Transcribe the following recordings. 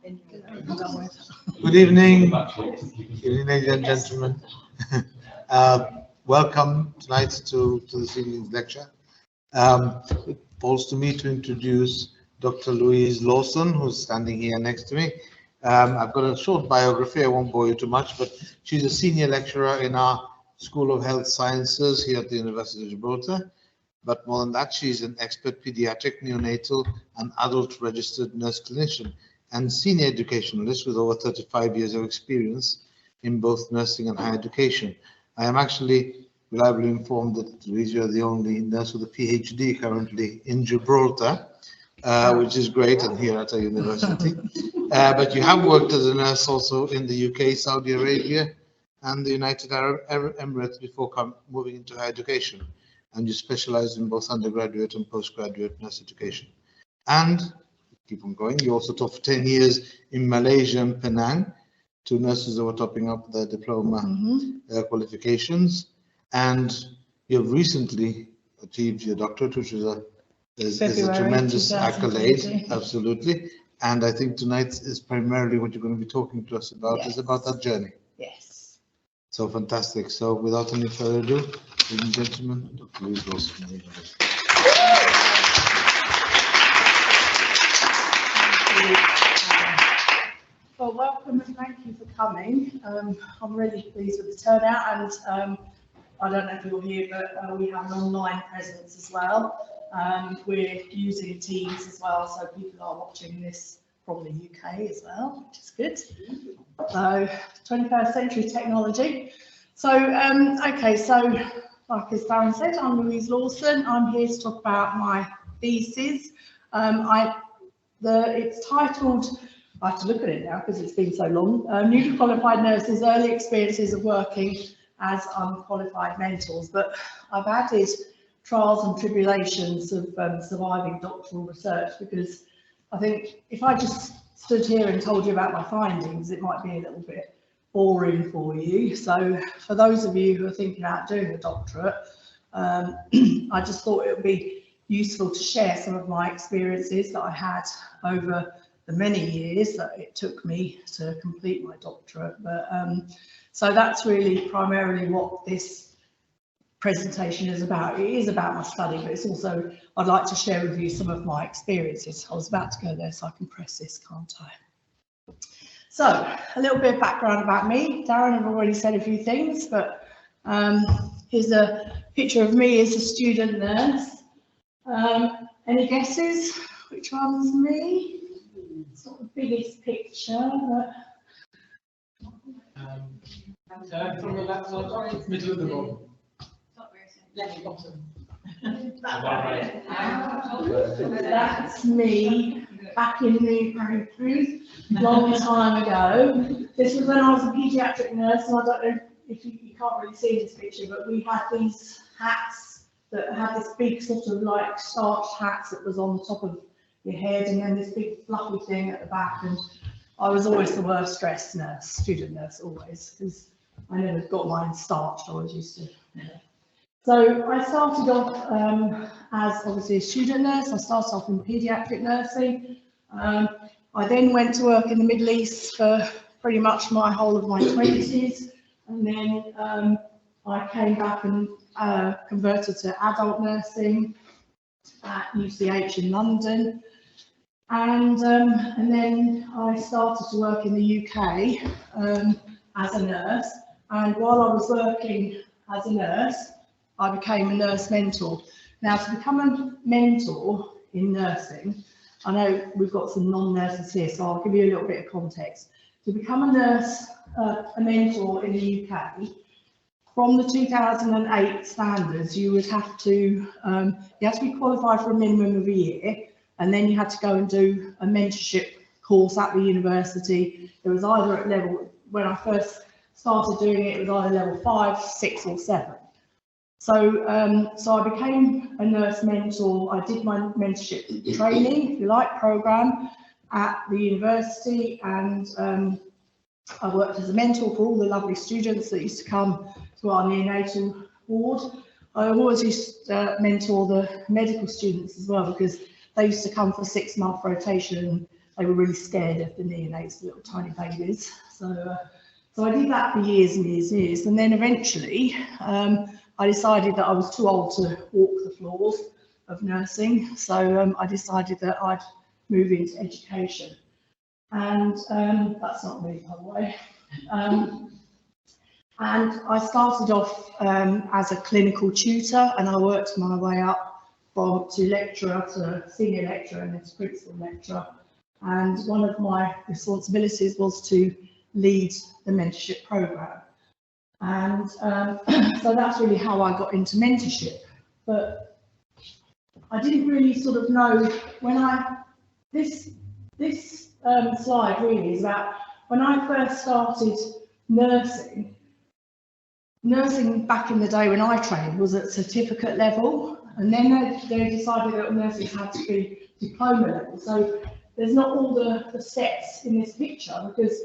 Good evening, ladies and gentlemen. Welcome tonight to this evening's lecture. It falls to me to introduce Dr. Louise Lawson, who's standing here next to me. I've got a short biography, I won't bore you too much, but she's a senior lecturer in our School of Health Sciences here at the University of Gibraltar. But more than that, she's an expert pediatric, neonatal, and adult registered nurse clinician and senior educationalist with over 35 years of experience in both nursing and higher education. I am actually reliably informed that Louise, you're the only nurse with a PhD currently in Gibraltar, which is great, and here at our university. But you have worked as a nurse also in the UK, Saudi Arabia, and the United Arab Emirates before moving into higher education. And you specialize in both undergraduate and postgraduate nurse education. And keep on going, you also taught for 10 years in Malaysia and Penang to nurses who were topping up their diploma qualifications. And you've recently achieved your doctorate, which is a tremendous accolade, absolutely. And I think tonight is primarily what you're going to be talking to us about, is about that journey. Yes. So fantastic. So without any further ado, ladies and gentlemen, Dr. Louise Lawson. Well, welcome and thank you for coming. I'm really pleased with the turnout, and I don't know if you're here, but we have an online presence as well. We're using Teams as well, so people are watching this from the UK as well, which is good. So 21st century technology. So, okay, so like as Darren said, I'm Louise Lawson. I'm here to talk about my thesis. It's titled, I have to look at it now because it's been so long, Newly Qualified Nurses' Early Experiences of Working as Unqualified Mentors. But I've added trials and tribulations of surviving doctoral research, because I think if I just stood here and told you about my findings, it might be a little bit boring for you. So for those of you who are thinking about doing a doctorate, I just thought it would be useful to share some of my experiences that I had over the many years that it took me to complete my doctorate. But so that's really primarily what this presentation is about. It is about my study, but it's also, I'd like to share with you some of my experiences. I was about to go there, so I can press this, can't I? So a little bit of background about me. Darren have already said a few things, but here's a picture of me as a student nurse. Any guesses which one's me? It's not the biggest picture, but from the left side, middle of the bottom. Left bottom. That's me back in the country, long time ago. This was when I was a paediatric nurse, and I don't know if you can't really see this picture, but we had these hats that had this big sort of like starched hats that was on the top of your head, and then this big fluffy thing at the back. And I was always the worst dressed nurse, student nurse, always, because I never got mine starched. I was used to, So I started off as obviously a student nurse. I started off in paediatric nursing. I then went to work in the Middle East for pretty much my whole of my 20s, and then I came back and converted to adult nursing at UCH in London, and then I started to work in the UK as a nurse. And while I was working as a nurse, I became a nurse mentor. Now, to become a mentor in nursing, I know we've got some non-nurses here, so I'll give you a little bit of context. To become a nurse, a mentor in the UK, from the 2008 standards, you would have to, you had to be qualified for a minimum of a year, and then you had to go and do a mentorship course at the university. It was either at level, when I first started doing it, it was either level 5, 6 or 7. So, so I became a nurse mentor. I did my mentorship training, if you like, program at the university, and I worked as a mentor for all the lovely students that used to come to our neonatal ward. I always used to mentor the medical students as well, because they used to come for 6-month rotation. they were really scared of the neonates, the little tiny babies. So I did that for years and years and years, and then eventually I decided that I was too old to walk the floors of nursing, so I decided that I'd move into education. And that's not me, by the way. And I started off as a clinical tutor, and I worked my way up to lecturer to senior lecturer and then to principal lecturer. And one of my responsibilities was to lead the mentorship program. And so that's really how I got into mentorship. But I didn't really sort of know when this slide really is about when I first started nursing. Nursing back in the day when I trained was at certificate level, and then they decided that nurses had to be diploma level. So there's not all the steps in this picture, because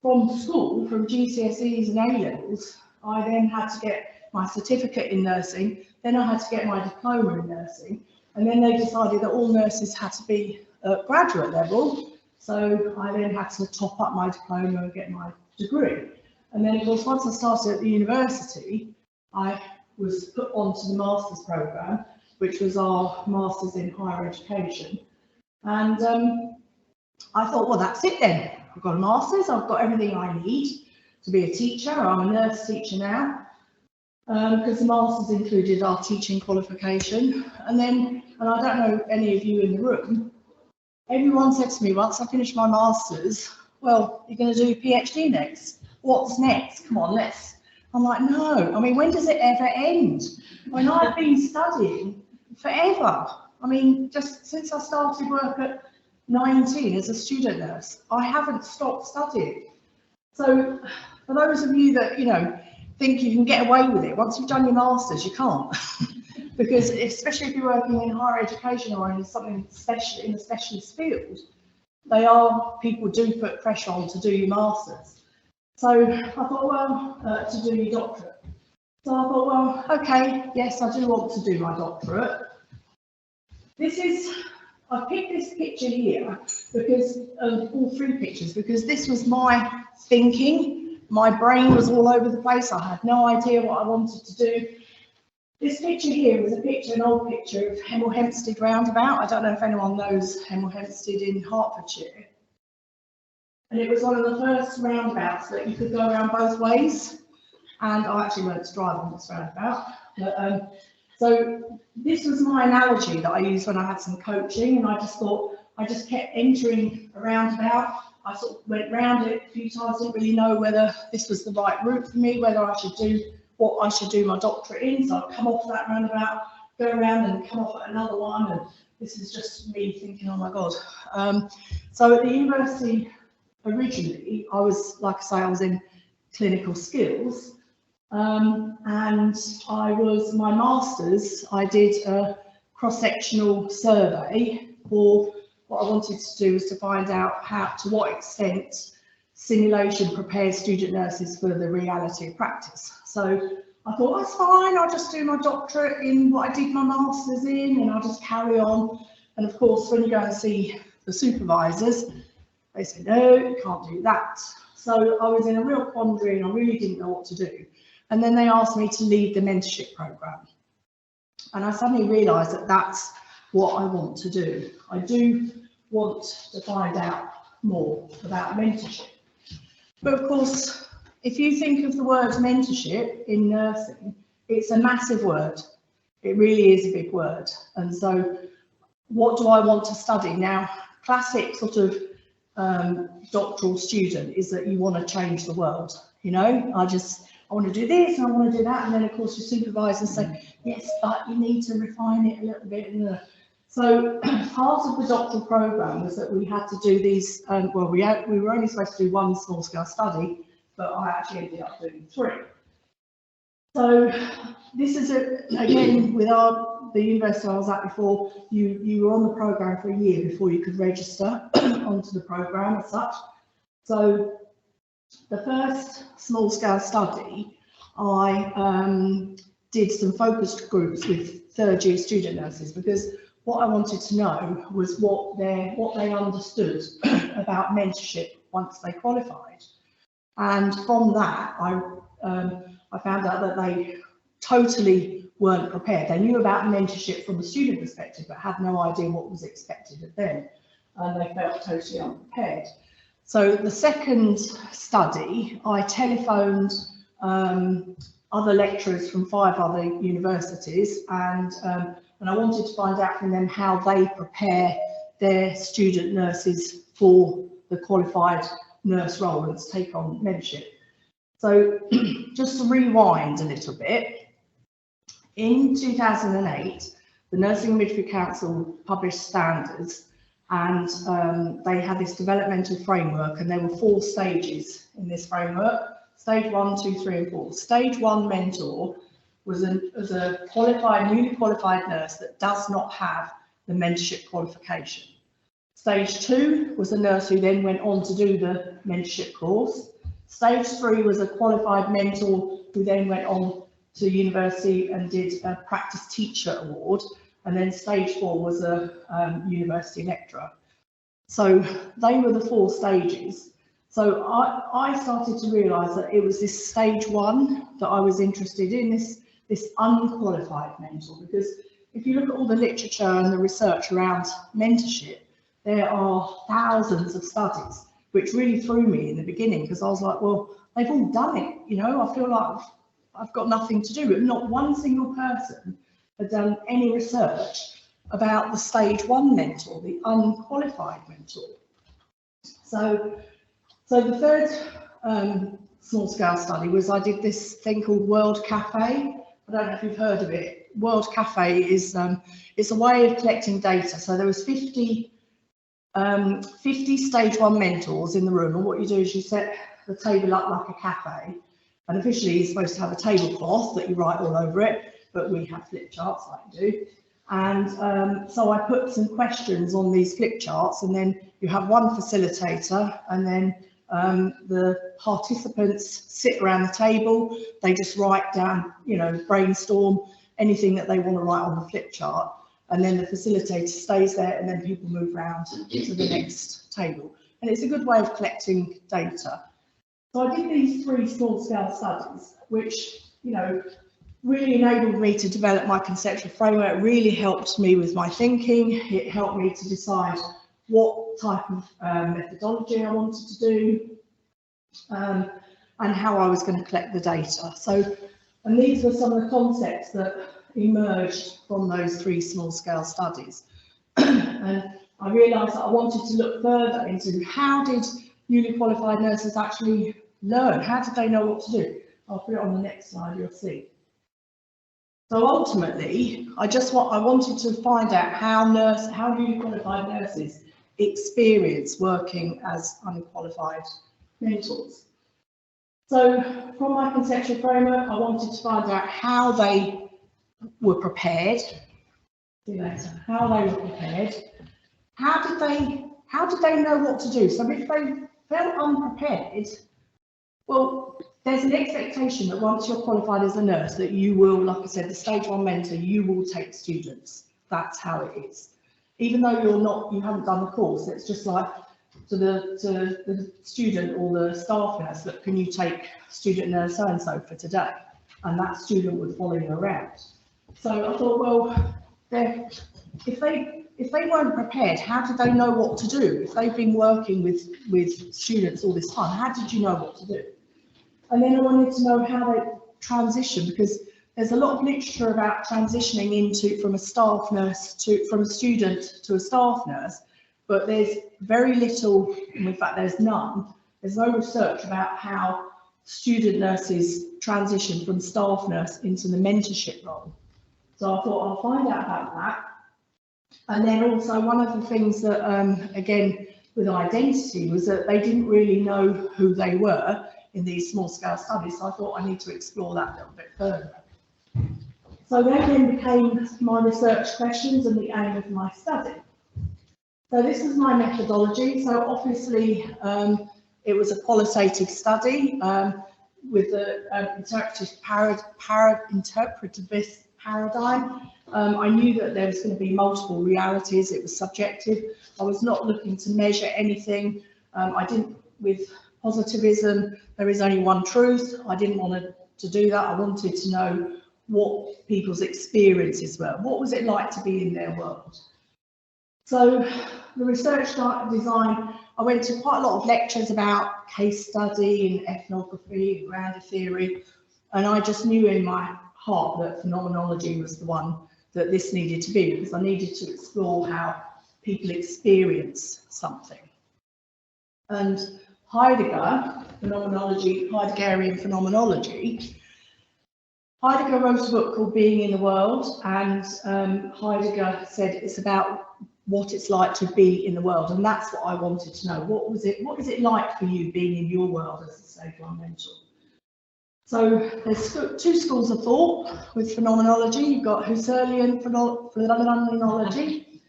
from school, from GCSEs and A levels, I then had to get my certificate in nursing, then I had to get my diploma in nursing, and then they decided that all nurses had to be at graduate level, so I then had to top up my diploma and get my degree. And then, of course, once I started at the university, I was put onto the master's programme, which was our Masters in Higher Education. And I thought, well, that's it then. I've got a master's, I've got everything I need to be a teacher. I'm a nurse teacher now, because the master's included our teaching qualification. And I don't know any of you in the room, everyone said to me, once I finish my master's, well, you're going to do a PhD next. What's next? Come on, let's. I'm like, no. I mean, when does it ever end? When I've been studying forever. I mean, just since I started work at 19 as a student nurse, I haven't stopped studying. So for those of you that, you know, think you can get away with it, once you've done your masters, you can't. Because especially if you're working in higher education or in something special, in a specialist field, people do put pressure on to do your masters. So I thought, well, to do your doctorate. So I thought, well, okay, yes, I do want to do my doctorate. I picked this picture here because of all three pictures, because this was my thinking. My brain was all over the place. I had no idea what I wanted to do. This picture here was an old picture of Hemel Hempstead roundabout. I don't know if anyone knows Hemel Hempstead in Hertfordshire. And it was one of the first roundabouts that you could go around both ways. And I actually learned to drive on this roundabout. But, so this was my analogy that I used when I had some coaching, and I just thought, I just kept entering a roundabout. I sort of went round it a few times, didn't really know whether this was the right route for me, whether I should do what I should do my doctorate in. So I'd come off that roundabout, go around and come off at another one. And this is just me thinking, oh my God. So at the university, originally, I was, like I say, I was in clinical skills, and my master's, I did a cross-sectional survey for what I wanted to do was to find out to what extent simulation prepares student nurses for the reality of practice. So I thought, that's fine, I'll just do my doctorate in what I did my master's in, and I'll just carry on. And of course, when you go and see the supervisors, they said, no, you can't do that. So I was in a real quandary and I really didn't know what to do. And then they asked me to lead the mentorship program. And I suddenly realised that that's what I want to do. I do want to find out more about mentorship. But of course, if you think of the word mentorship in nursing, it's a massive word. It really is a big word. And so what do I want to study? Now, classic sort of doctoral student is that you want to change the world. You know, I want to do this and I want to do that, and then of course your supervisors say, yes, but you need to refine it a little bit. So part of the doctoral program was that we had to do these, well, we were only supposed to do one small scale study, but I actually ended up doing 3. So this is, again, with the university I was at before, you were on the program for a year before you could register onto the program as such. So the first small scale study, I did some focused groups with 3rd year student nurses, because what I wanted to know was what they understood about mentorship once they qualified. And from that, I found out that they totally weren't prepared. They knew about mentorship from a student perspective, but had no idea what was expected of them. And they felt totally unprepared. So the second study, I telephoned other lecturers from 5 other universities, and I wanted to find out from them how they prepare their student nurses for the qualified nurse role and to take on mentorship. So just to rewind a little bit, in 2008, the Nursing and Midwifery Council published standards, and they had this developmental framework, and there were 4 stages in this framework: stage 1, 2, 3, and 4. Stage 1 mentor was a qualified, newly qualified nurse that does not have the mentorship qualification. Stage 2 was a nurse who then went on to do the mentorship course. Stage 3 was a qualified mentor who then went on to university and did a practice teacher award. And then stage 4 was a university lecturer. So they were the 4 stages. So I started to realise that it was this stage 1 that I was interested in, this unqualified mentor, because if you look at all the literature and the research around mentorship, there are thousands of studies, which really threw me in the beginning, because I was like, well, they've all done it, you know, I feel like I've got nothing to do. But not one single person had done any research about the stage 1 mentor, the unqualified mentor. So the third small scale study was, I did this thing called World Cafe. I don't know if you've heard of it. World Cafe is it's a way of collecting data. So there was 50 stage 1 mentors in the room, and what you do is you set the table up like a cafe, and officially you're supposed to have a tablecloth that you write all over it, but we have flip charts like you do. And so I put some questions on these flip charts, and then you have one facilitator, and then the participants sit around the table. They just write down, you know, brainstorm anything that they want to write on the flip chart, and then the facilitator stays there, and then people move around to the next table. And it's a good way of collecting data. So I did these 3 small scale studies, which, you know, really enabled me to develop my conceptual framework. It really helped me with my thinking. It helped me to decide what type of methodology I wanted to do, and how I was going to collect the data. So, and these were some of the concepts that emerged from those 3 small scale studies. And I realised that I wanted to look further into how did newly qualified nurses actually learn? How did they know what to do? I'll put it on the next slide, you'll see. So ultimately, I wanted to find out how newly qualified nurses experience working as unqualified mentors. So from my conceptual framework, I wanted to find out how they were prepared. See you later. How they were prepared. How did they know what to do? So if they felt unprepared, well, there's an expectation that once you're qualified as a nurse, that you will, like I said, the stage 1 mentor, you will take students. That's how it is. Even though you haven't done the course, it's just like to the student or the staff nurse, that can you take student nurse so and so for today, and that student would follow you around. So I thought, well, if they weren't prepared, how did they know what to do? If they've been working with students all this time, how did you know what to do? And then I wanted to know how they transition, because there's a lot of literature about transitioning from a staff nurse from a student to a staff nurse, but there's very little, in fact there's none, there's no research about how student nurses transition from staff nurse into the mentorship role. So I thought I'll find out about that. And then also one of the things that, again, with identity, was that they didn't really know who they were in these small scale studies. So I thought I need to explore that a little bit further. So that then became my research questions and the aim of my study. So this is my methodology. So obviously it was a qualitative study with the interpretivist paradigm. I knew that there was going to be multiple realities. It was subjective. I was not looking to measure anything. I didn't, with positivism, there is only one truth. I didn't want to do that. I wanted to know what people's experiences were. What was it like to be in their world? So the research design, I went to quite a lot of lectures about case study and ethnography and grander theory, and I just knew in my heart that phenomenology was the one that this needed to be, because I needed to explore how people experience something. And Heidegger, phenomenology, Heideggerian phenomenology, Heidegger wrote a book called Being in the World, and Heidegger said it's about what it's like to be in the world, and that's what I wanted to know. What is it like for you being in your world as a stage 1 mentor? So there's two schools of thought with phenomenology. You've got Husserlian phenomenology,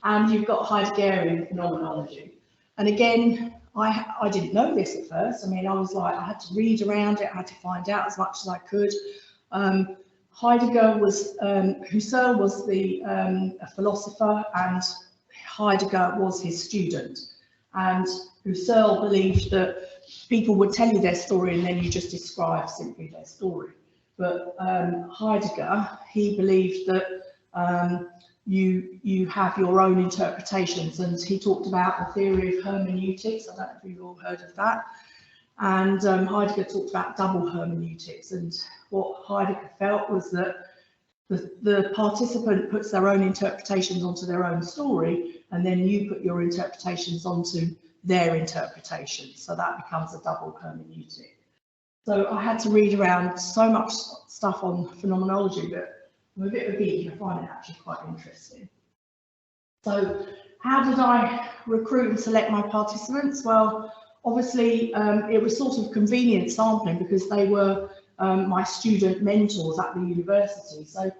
and you've got Heideggerian phenomenology. And again, I didn't know this at first. I mean, I was like, I had to read around it, I had to find out as much as I could. Heidegger was, Husserl was a philosopher, and Heidegger was his student. And Husserl believed that people would tell you their story and then you just describe simply their story. But Heidegger, he believed that you have your own interpretations, and he talked about the theory of hermeneutics. I don't know if you've all heard of that. And Heidegger talked about double hermeneutics, and what Heidegger felt was that the participant puts their own interpretations onto their own story, and then you put your interpretations onto their interpretations. So that becomes a double hermeneutic. So I had to read around so much stuff on phenomenology, but I'm a bit of a geek and I find it actually quite interesting. So how did I recruit and select my participants? Well, obviously it was sort of convenient sampling because they were my student mentors at the university. So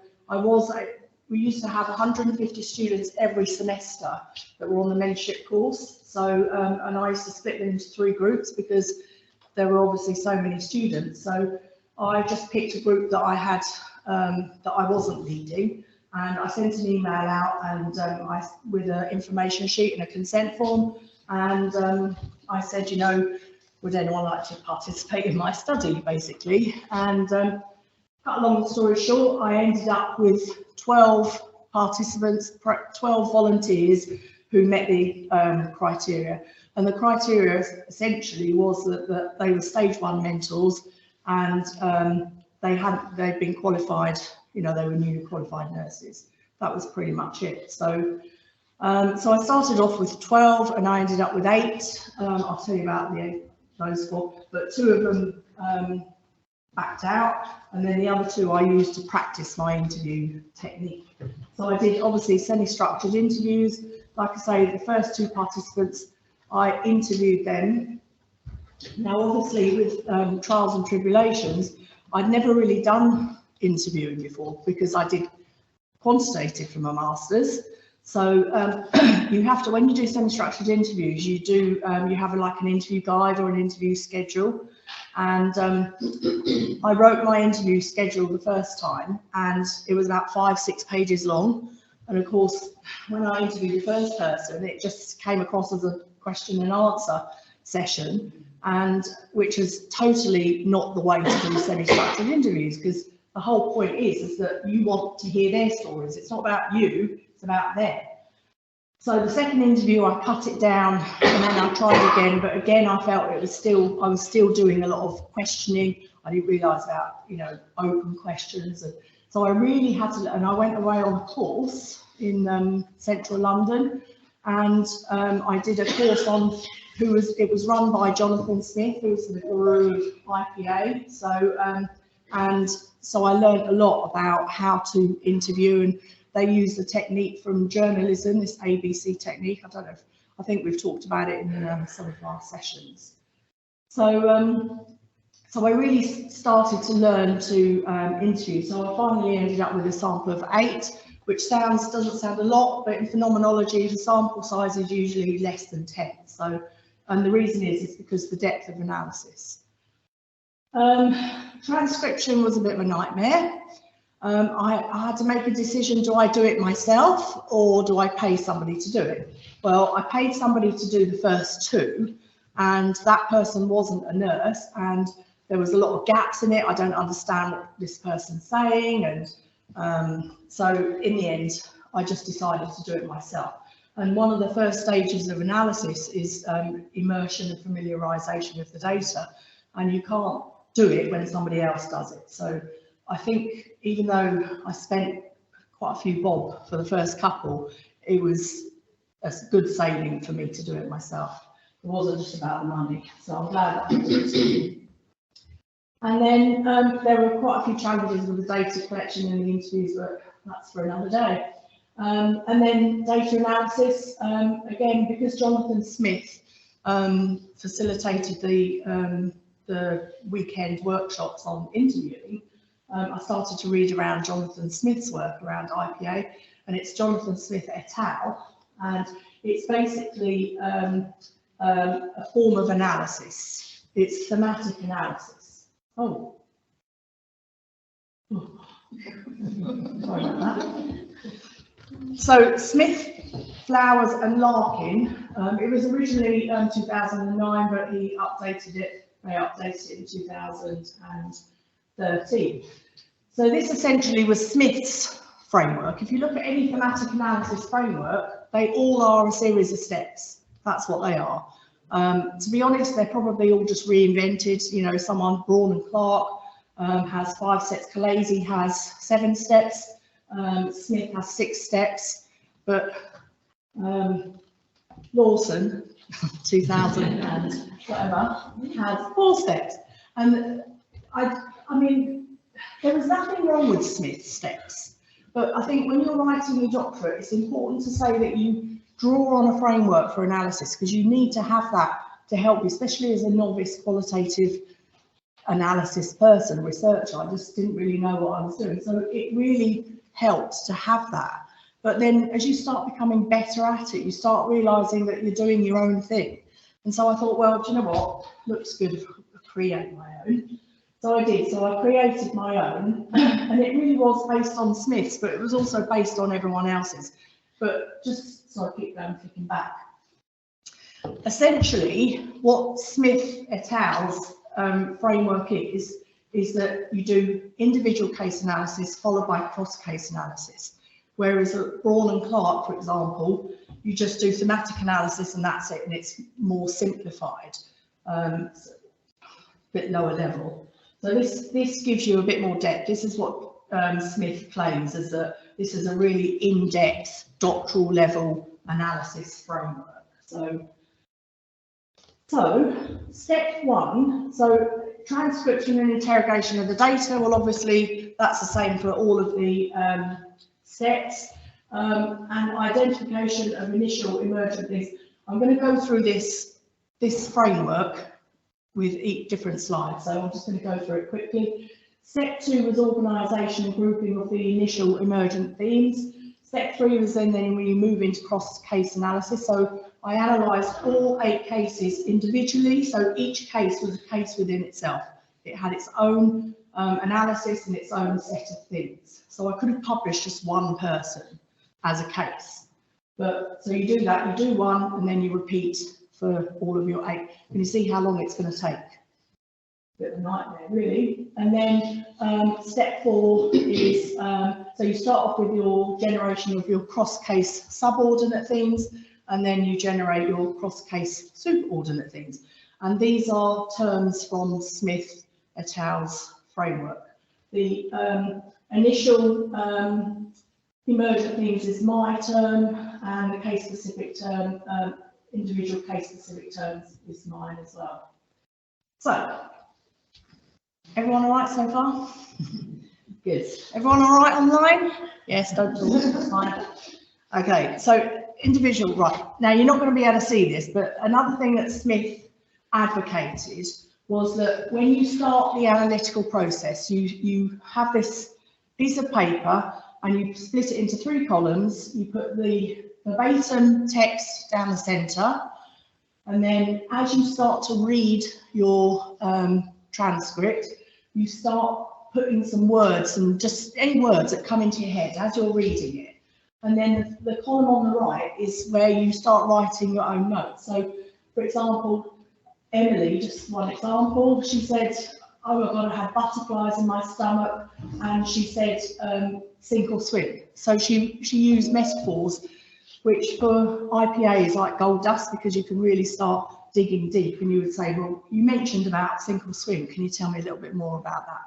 we used to have 150 students every semester that were on the mentorship course. So, and I used to split them into 3 groups because there were obviously so many students. So I just picked a group that I had, that I wasn't leading, and I sent an email out and with an information sheet and a consent form. And I said, you know, would anyone like to participate in my study, basically? And cut a long story short, I ended up with 12 participants, 12 volunteers who met the criteria. And the criteria essentially was that they were stage 1 mentors, and they'd been qualified, you know, they were newly qualified nurses. That was pretty much it. So so I started off with 12 and I ended up with 8. I'll tell you about those 4, but 2 of them backed out, and then the other 2 I used to practice my interview technique. So I did obviously semi-structured interviews. Like I say, the first 2 participants, I interviewed them. Now obviously with Trials and Tribulations, I'd never really done interviewing before because I did quantitative for my masters. So you have to, when you do semi-structured interviews, you have like an interview guide or an interview schedule. And I wrote my interview schedule the first time, and it was about 5-6 pages long. And of course, when I interviewed the first person, it just came across as a question and answer session, and which is totally not the way to do semi-structured interviews, because the whole point is that you want to hear their stories. It's not about you, it's about them. So the second interview, I cut it down and then I tried again, but again, I felt I was still doing a lot of questioning. I didn't realise about, you know, open questions. And so I really had to, and I went away on a course in central London, and I did a course on it was run by Jonathan Smith, who's the guru of IPA. So I learned a lot about how to interview, and they use the technique from journalism, this ABC technique. I think we've talked about it in some of our sessions. So I really started to learn to interview. So I finally ended up with a sample of 8, which doesn't sound a lot, but in phenomenology, the sample size is usually less than 10. So, and the reason is because the depth of analysis. Transcription was a bit of a nightmare. I had to make a decision, do I do it myself or do I pay somebody to do it? Well, I paid somebody to do the first two, and that person wasn't a nurse, and there was a lot of gaps in it. I don't understand what this person's saying, and so in the end, I just decided to do it myself. And one of the first stages of analysis is immersion and familiarisation with the data, and you can't do it when somebody else does it. So I think even though I spent quite a few bob for the first couple, it was a good saving for me to do it myself. It wasn't just about the money, so I'm glad that I did it. And then there were quite a few challenges with the data collection and the interviews, but that's for another day. And then data analysis, again, because Jonathan Smith facilitated the weekend workshops on interviewing, I started to read around Jonathan Smith's work around IPA, and it's Jonathan Smith et al. And it's basically a form of analysis. It's thematic analysis. Oh. Sorry about that. So Smith, Flowers and Larkin, it was originally 2009, but he updated it, they updated it in 2013. So this essentially was Smith's framework. If you look at any thematic analysis framework, they all are a series of steps. That's what they are. To be honest, they're probably all just reinvented. You know, someone, Braun and Clark, has 5 steps, Khaleesi has 7 steps, Smith has 6 steps, but Lawson, 2000 and whatever, has 4 steps. And I mean, there was nothing wrong with Smith's steps, but I think when you're writing your doctorate, it's important to say that you draw on a framework for analysis, because you need to have that to help you, especially as a novice qualitative analysis person, researcher. I just didn't really know what I was doing, so it really helps to have that. But then as you start becoming better at it, you start realizing that you're doing your own thing. And so I thought, well, do you know what, looks good if I create my own. So I did, so I created my own, and it really was based on Smith's, but it was also based on everyone else's. But just so I keep going, flicking back. Essentially, what Smith et al.'s framework is that you do individual case analysis followed by cross-case analysis. Whereas at Braun and Clark, for example, you just do thematic analysis and that's it, and it's more simplified, a bit lower level. So this gives you a bit more depth. This is what Smith claims, is that this is a really in-depth doctoral level analysis framework. So step 1, so transcription and interrogation of the data. Well, obviously that's the same for all of the steps, and identification of initial emergent things. I'm going to go through this framework with each different slide, so I'm just going to go through it quickly. Step 2 was organisation and grouping of the initial emergent themes. Step 3 was then when you move into cross-case analysis. So I analysed all 8 cases individually, so each case was a case within itself. It had its own analysis and its own set of things. So I could have published just one person as a case. But so you do that, you do one, and then you repeat for all of your 8. Can you see how long it's going to take? Bit of a nightmare, really. And then step 4 is, so you start off with your generation of your cross-case subordinate themes, and then you generate your cross-case superordinate themes. And these are terms from Smith et al.'s framework. The initial emergent themes is my term, and the case-specific term, individual case-specific terms is mine as well. So, everyone all right so far? Good. Everyone all right online? Yes, don't talk, that's fine. Okay, so individual, right. Now, you're not going to be able to see this, but another thing that Smith advocated was that when you start the analytical process, you have this piece of paper and you split it into 3 columns. You put the verbatim text down the centre, and then as you start to read your transcript, you start put in some words, and just any words that come into your head as you're reading it. And then the column on the right is where you start writing your own notes. So, for example, Emily, just one example, she said, oh my God, I had butterflies in my stomach, and she said, sink or swim. So she used metaphors, which for IPA is like gold dust, because you can really start digging deep, and you would say, well, you mentioned about sink or swim, can you tell me a little bit more about that?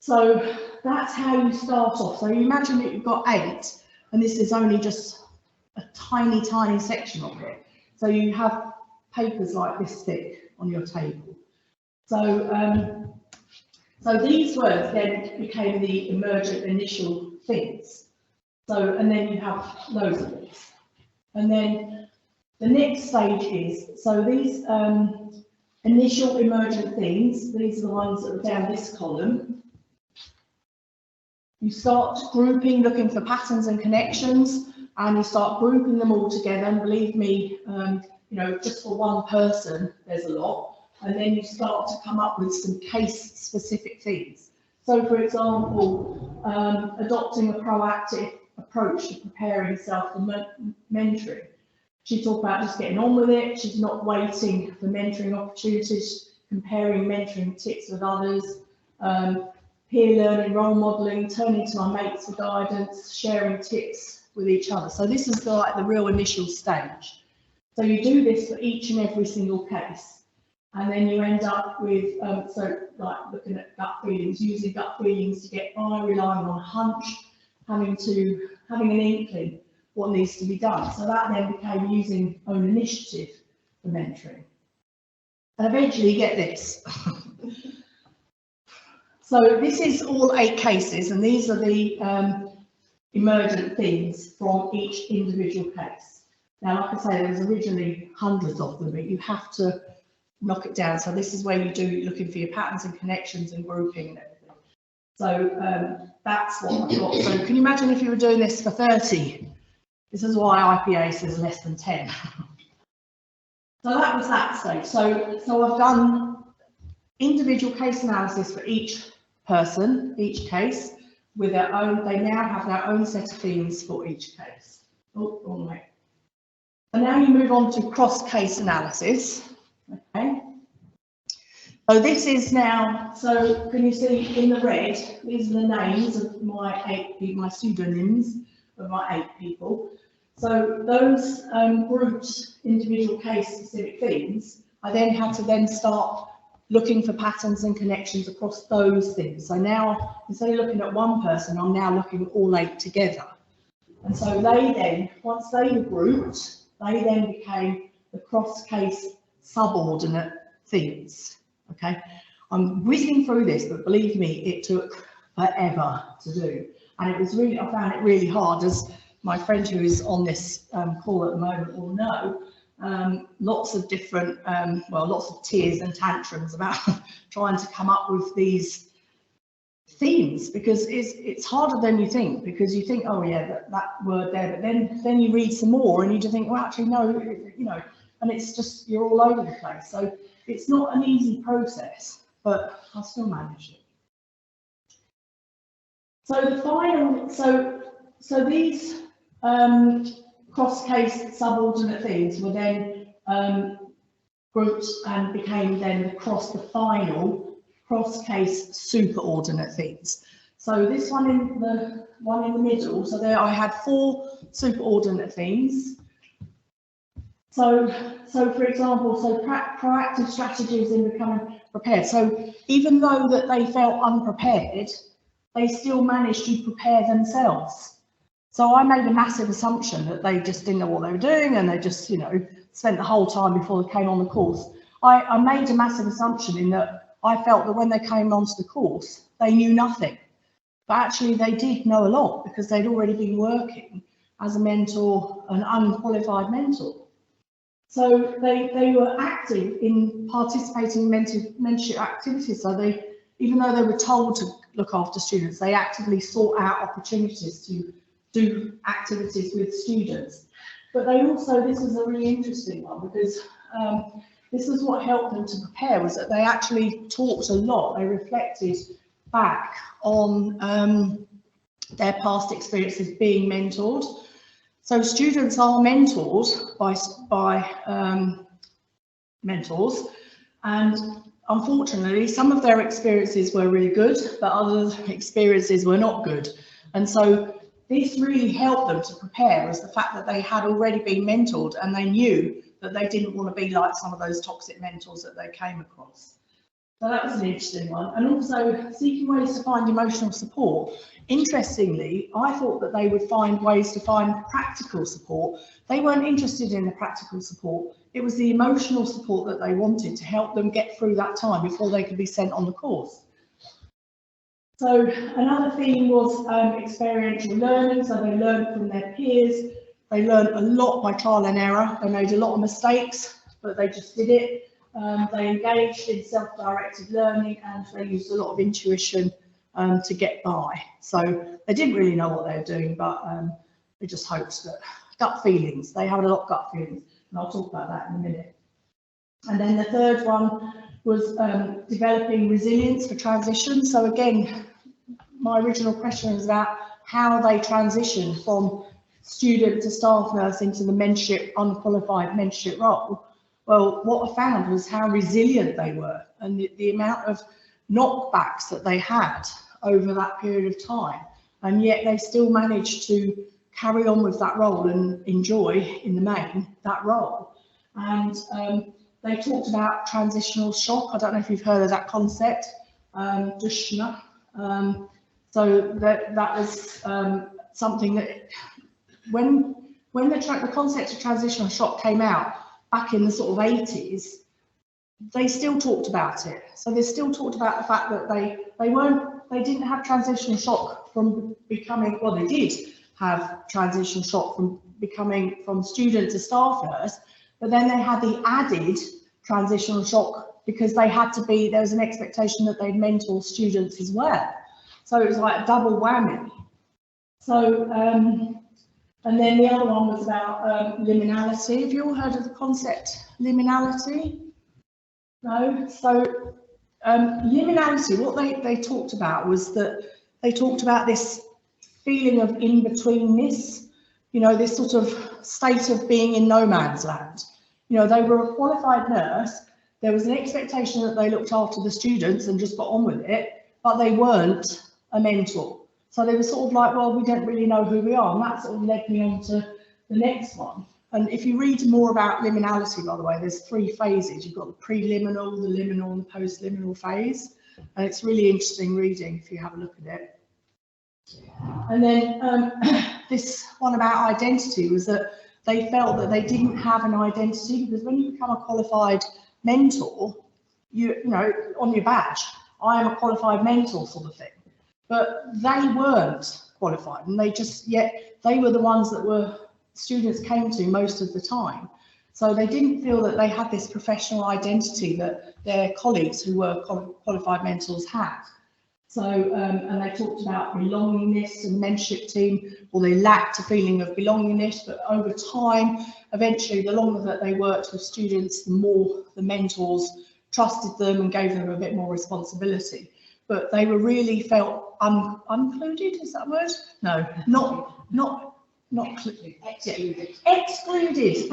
So that's how you start off. So you imagine that you've got 8, and this is only just a tiny, tiny section of it. So you have papers like this thick on your table. So, so these words then became the emergent initial things. So, and then you have loads of these. And then the next stage is, so these initial emergent things, these are the ones that are down this column. You start grouping, looking for patterns and connections, and you start grouping them all together. And believe me, you know, just for one person, there's a lot. And then you start to come up with some case-specific things. So, for example, adopting a proactive approach to preparing herself for mentoring. She talked about just getting on with it. She's not waiting for mentoring opportunities, comparing mentoring tips with others, peer learning, role modelling, turning to my mates for guidance, sharing tips with each other. So this is like the real initial stage. So you do this for each and every single case. And then you end up with, so like looking at gut feelings, using gut feelings to get by, relying on hunch, having an inkling what needs to be done. So that then became using own initiative for mentoring. And eventually you get this. So this is all 8 cases, and these are the emergent themes from each individual case. Now, like I say, there was originally hundreds of them, but you have to knock it down. So this is where you do looking for your patterns and connections and grouping and everything. So that's what I've got. So can you imagine if you were doing this for 30? This is why IPA says less than 10. So that was that stage. So I've done individual case analysis for each person, each case, with their own. They now have their own set of themes for each case. Oh, wrong way. And now you move on to cross-case analysis. Okay. So this is now, so can you see in the red, these are the names of my 8, my pseudonyms of my 8 people. So those grouped individual case specific themes, I then had to then start looking for patterns and connections across those things. So now, instead of looking at one person, I'm now looking at all 8 together. And so they then, once they were grouped, they then became the cross-case subordinate themes. Okay, I'm whizzing through this, but believe me, it took forever to do. And it was really, I found it really hard, as my friend who is on this call at the moment will know. Lots of different, well, lots of tears and tantrums about trying to come up with these themes, because it's harder than you think, because you think, oh yeah, that word there, but then you read some more and you just think, well, actually no, you know, and it's just, you're all over the place. So it's not an easy process, but I still managed it. So the final, so these cross-case subordinate themes were then grouped and became then the final cross-case superordinate themes. So this one in the middle, so there I had 4 superordinate themes. So for example, so proactive strategies in becoming prepared. So even though that they felt unprepared, they still managed to prepare themselves. So I made a massive assumption that they just didn't know what they were doing, and they just, you know, spent the whole time before they came on the course. I made a massive assumption in that I felt that when they came onto the course, they knew nothing. But actually they did know a lot, because they'd already been working as a mentor, an unqualified mentor. So they were active in participating in mentorship activities. So they, even though they were told to look after students, they actively sought out opportunities to do activities with students. But they also, this was a really interesting one, because this is what helped them to prepare, was that they actually talked a lot. They reflected back on their past experiences being mentored. So students are mentored by mentors, and unfortunately some of their experiences were really good, but other experiences were not good. And so this really helped them to prepare, as the fact that they had already been mentored and they knew that they didn't want to be like some of those toxic mentors that they came across. So that was an interesting one. And also seeking ways to find emotional support. Interestingly, I thought that they would find ways to find practical support. They weren't interested in the practical support. It was the emotional support that they wanted to help them get through that time before they could be sent on the course. So another theme was experiential learning. So they learned from their peers. They learned a lot by trial and error. They made a lot of mistakes, but they just did it. They engaged in self-directed learning, and they used a lot of intuition to get by. So they didn't really know what they were doing, but they just hoped that gut feelings. They had a lot of gut feelings, and I'll talk about that in a minute. And then the third one was developing resilience for transition. So again, my original question was about how they transitioned from student to staff nurse into the mentorship, unqualified mentorship role. Well, what I found was how resilient they were, and the amount of knockbacks that they had over that period of time, and yet they still managed to carry on with that role and enjoy, in the main, that role. And they talked about transitional shock. I don't know if you've heard of that concept, Dushna. So that was something that when the concept of transitional shock came out back in the sort of 80s, they still talked about it. So they still talked about the fact that they didn't have transitional shock from becoming, well, they did have transitional shock from becoming from student to staff nurse, but then they had the added transitional shock because they had to be, there was an expectation that they'd mentor students as well. So it was like a double whammy. So, and then the other one was about liminality. Have you all heard of the concept liminality? No? So liminality, what they talked about was that they talked about this feeling of in-betweenness, you know, this sort of state of being in no man's land. You know, they were a qualified nurse. There was an expectation that they looked after the students and just got on with it, but they weren't a mentor. So they were sort of like, well, we don't really know who we are. And that sort of led me on to the next one. And if you read more about liminality, by the way, there's 3 phases. You've got the preliminal, the liminal, and the post-liminal phase. And it's really interesting reading if you have a look at it. And then this one about identity was that they felt that they didn't have an identity, because when you become a qualified mentor, you know, on your badge, I am a qualified mentor sort of thing. But they weren't qualified, and yet they were the ones that students came to most of the time. So they didn't feel that they had this professional identity that their colleagues who were qualified mentors had. So, and they talked about belongingness in the mentorship team, or they lacked a feeling of belongingness, but over time, eventually, the longer that they worked with students, the more the mentors trusted them and gave them a bit more responsibility. But they were really felt uncluded, is that a word? No, excluded. Excluded.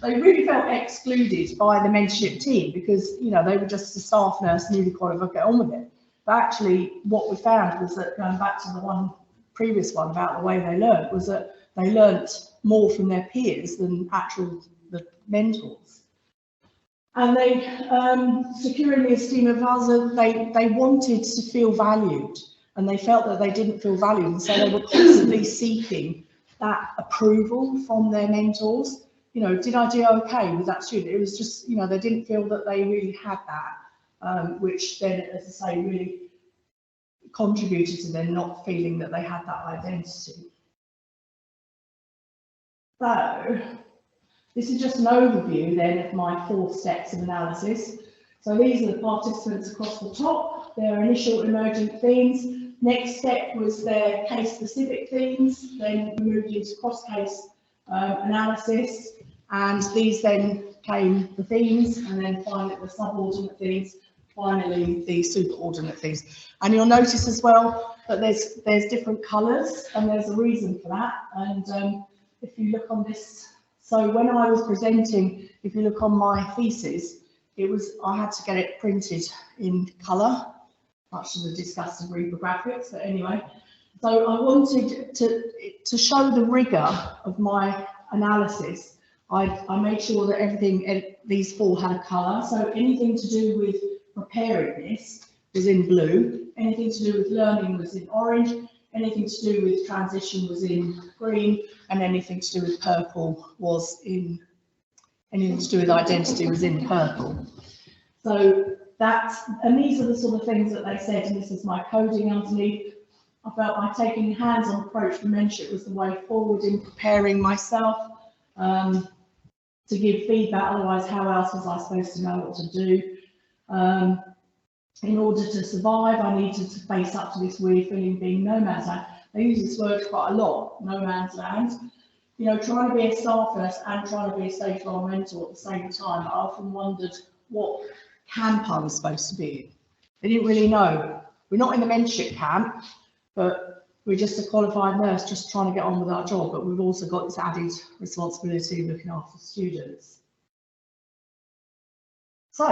They really felt excluded by the mentorship team because, you know, they were just a staff nurse, newly qualified, get on with it. But actually, what we found was that, going back to the previous one about the way they learned, was that they learnt more from their peers than the mentors. And they, securing the esteem of others, they wanted to feel valued, and they felt that they didn't feel valued, and so they were constantly seeking that approval from their mentors. You know, did I do okay with that student? It was just, you know, they didn't feel that they really had that, which then, as I say, really contributed to them not feeling that they had that identity. So, this is just an overview then of my 4 steps of analysis. So these are the participants across the top, their initial emergent themes. Next step was their case-specific themes. Then we moved into cross-case analysis, and these then came the themes, and then finally the subordinate themes finally the superordinate things. And you'll notice as well that there's different colours, and there's a reason for that. And if you look on this, so when I was presenting, if you look on my thesis, I had to get it printed in colour, much to the disgust of reprographics, but anyway. So I wanted to show the rigour of my analysis. I made sure that everything, these four had a colour. So anything to do with preparedness was in blue, anything to do with learning was in orange, anything to do with transition was in green, and anything to do with purple was in, anything to do with identity was in purple. So and these are the sort of things that they said, and this is my coding underneath. I felt like taking a hands-on approach to mentorship was the way forward in preparing myself to give feedback, otherwise how else was I supposed to know what to do? In order to survive, I needed to face up to this weird feeling being no man's land. They use this word quite a lot, no man's land. You know, trying to be a staff nurse and trying to be a stage 1 mentor at the same time, I often wondered what camp I was supposed to be in. They didn't really know. We're not in the mentorship camp, but we're just a qualified nurse just trying to get on with our job, but we've also got this added responsibility of looking after students. So,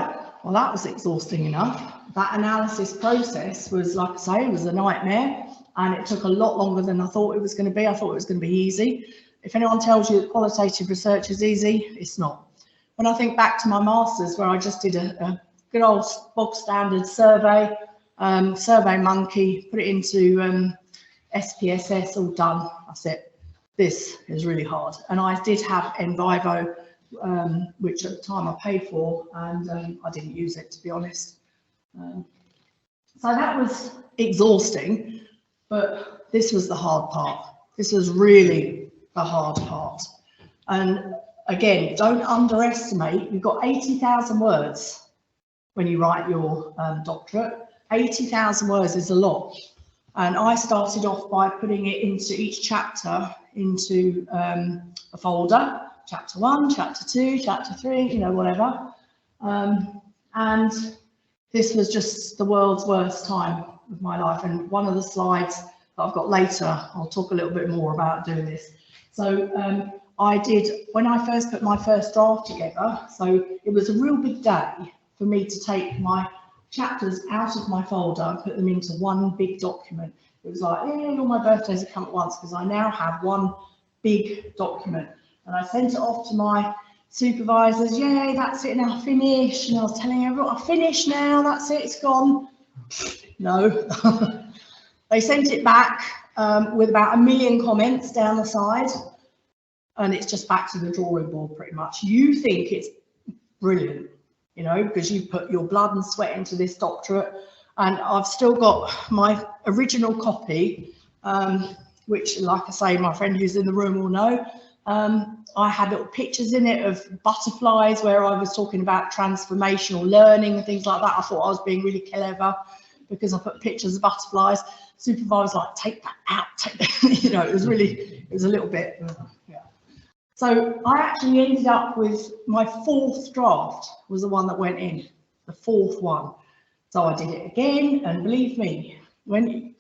well, that was exhausting enough. That analysis process was, like I say, it was a nightmare, and it took a lot longer than I thought it was going to be. I thought it was going to be easy. If anyone tells you that qualitative research is easy, it's not. When I think back to my master's, where I just did a good old bog standard survey, Survey Monkey, put it into SPSS, all done. That's it. This is really hard. And I did have Envivo, which at the time I paid for, and I didn't use it, to be honest. So that was exhausting, but this was the hard part. This was really the hard part. And again, don't underestimate, you've got 80,000 words when you write your doctorate. 80,000 words is a lot. And I started off by putting it into each chapter into a folder, chapter 1, chapter 2, chapter 3, you know, whatever. And this was just the world's worst time of my life. And one of the slides that I've got later, I'll talk a little bit more about doing this. So I did, when I first put my first draft together, so it was a real big day for me to take my chapters out of my folder and put them into one big document. It was like, yeah, all my birthdays have come at once, because I now have one big document. And I sent it off to my supervisors, yay, that's it now, finished. And I was telling everyone, I finished now, that's it, it's gone. No. They sent it back with about 1 million comments down the side, and it's just back to the drawing board pretty much. You think it's brilliant, you know, because you put your blood and sweat into this doctorate, and I've still got my original copy, which, like I say, my friend who's in the room will know. I had little pictures in it of butterflies where I was talking about transformational learning and things like that. I thought I was being really clever because I put pictures of butterflies. Supervisor was like, take that out, take that. You know, it was a little bit, yeah. So I actually ended up with my 4th draft was the one that went in, the 4th one. So I did it again, and believe me, when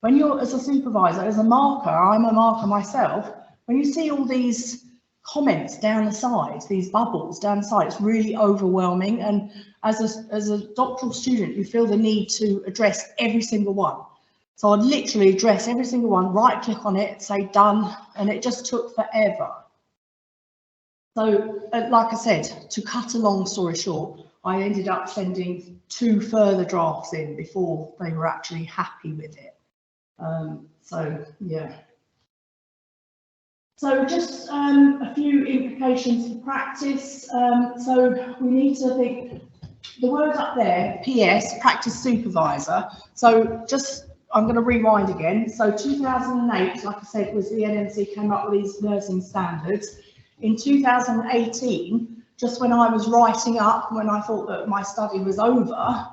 you're as a supervisor, as a marker, I'm a marker myself, when you see all these comments down the side, these bubbles down the side, it's really overwhelming. And as a doctoral student, you feel the need to address every single one. So I'd literally address every single one, right click on it, say done, and it just took forever. So like I said, to cut a long story short, I ended up sending 2 further drafts in before they were actually happy with it. So yeah. So just a few implications for practice. So we need to think, the word up there, PS, practice supervisor. So just, I'm going to rewind again. So 2008, like I said, was the NMC came up with these nursing standards. In 2018, just when I was writing up, when I thought that my study was over,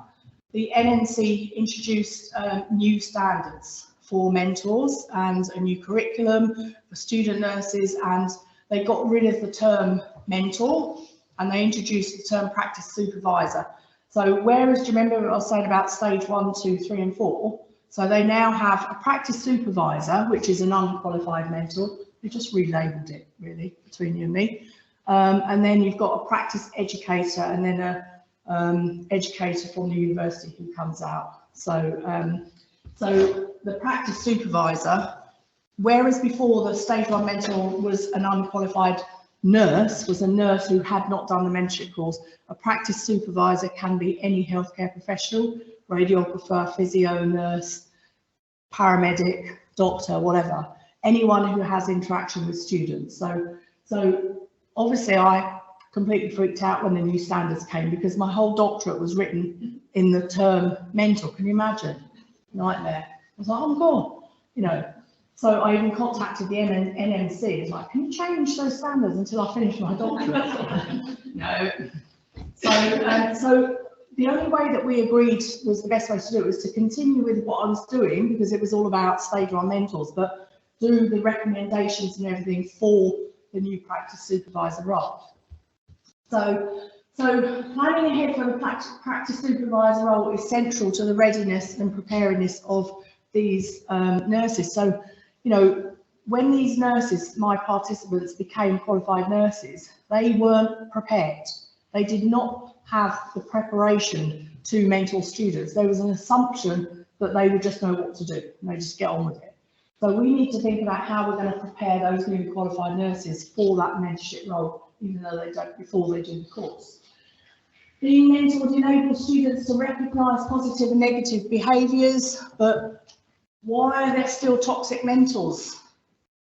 the NMC introduced new standards for mentors and a new curriculum for student nurses, and they got rid of the term mentor and they introduced the term practice supervisor. So whereas, do you remember I was saying about stage 1, 2, 3 and 4? So they now have a practice supervisor, which is an unqualified mentor. They just relabeled it really between you and me. And then you've got a practice educator and then a educator from the university who comes out. So, so the practice supervisor, whereas before the stage 1 mentor was an unqualified nurse, was a nurse who had not done the mentorship course, a practice supervisor can be any healthcare professional, radiographer, physio, nurse, paramedic, doctor, whatever, anyone who has interaction with students. So obviously I completely freaked out when the new standards came because my whole doctorate was written in the term mentor. Can you imagine? Nightmare. I was like, oh my God, you know. So I even contacted the NMC. It's like, can you change those standards until I finish my doctorate? No. So the only way that we agreed was the best way to do it was to continue with what I was doing because it was all about stage 1 mentors, but do the recommendations and everything for the new practice supervisor role. So planning ahead for the practice supervisor role is central to the readiness and preparedness of these nurses. So, you know, when these nurses, my participants, became qualified nurses, they weren't prepared. They did not have the preparation to mentor students. There was an assumption that they would just know what to do and they just get on with it. So we need to think about how we're going to prepare those newly qualified nurses for that mentorship role, even though they don't before they do the course. Being mentored enables students to recognise positive and negative behaviours, but why are there still toxic mentors?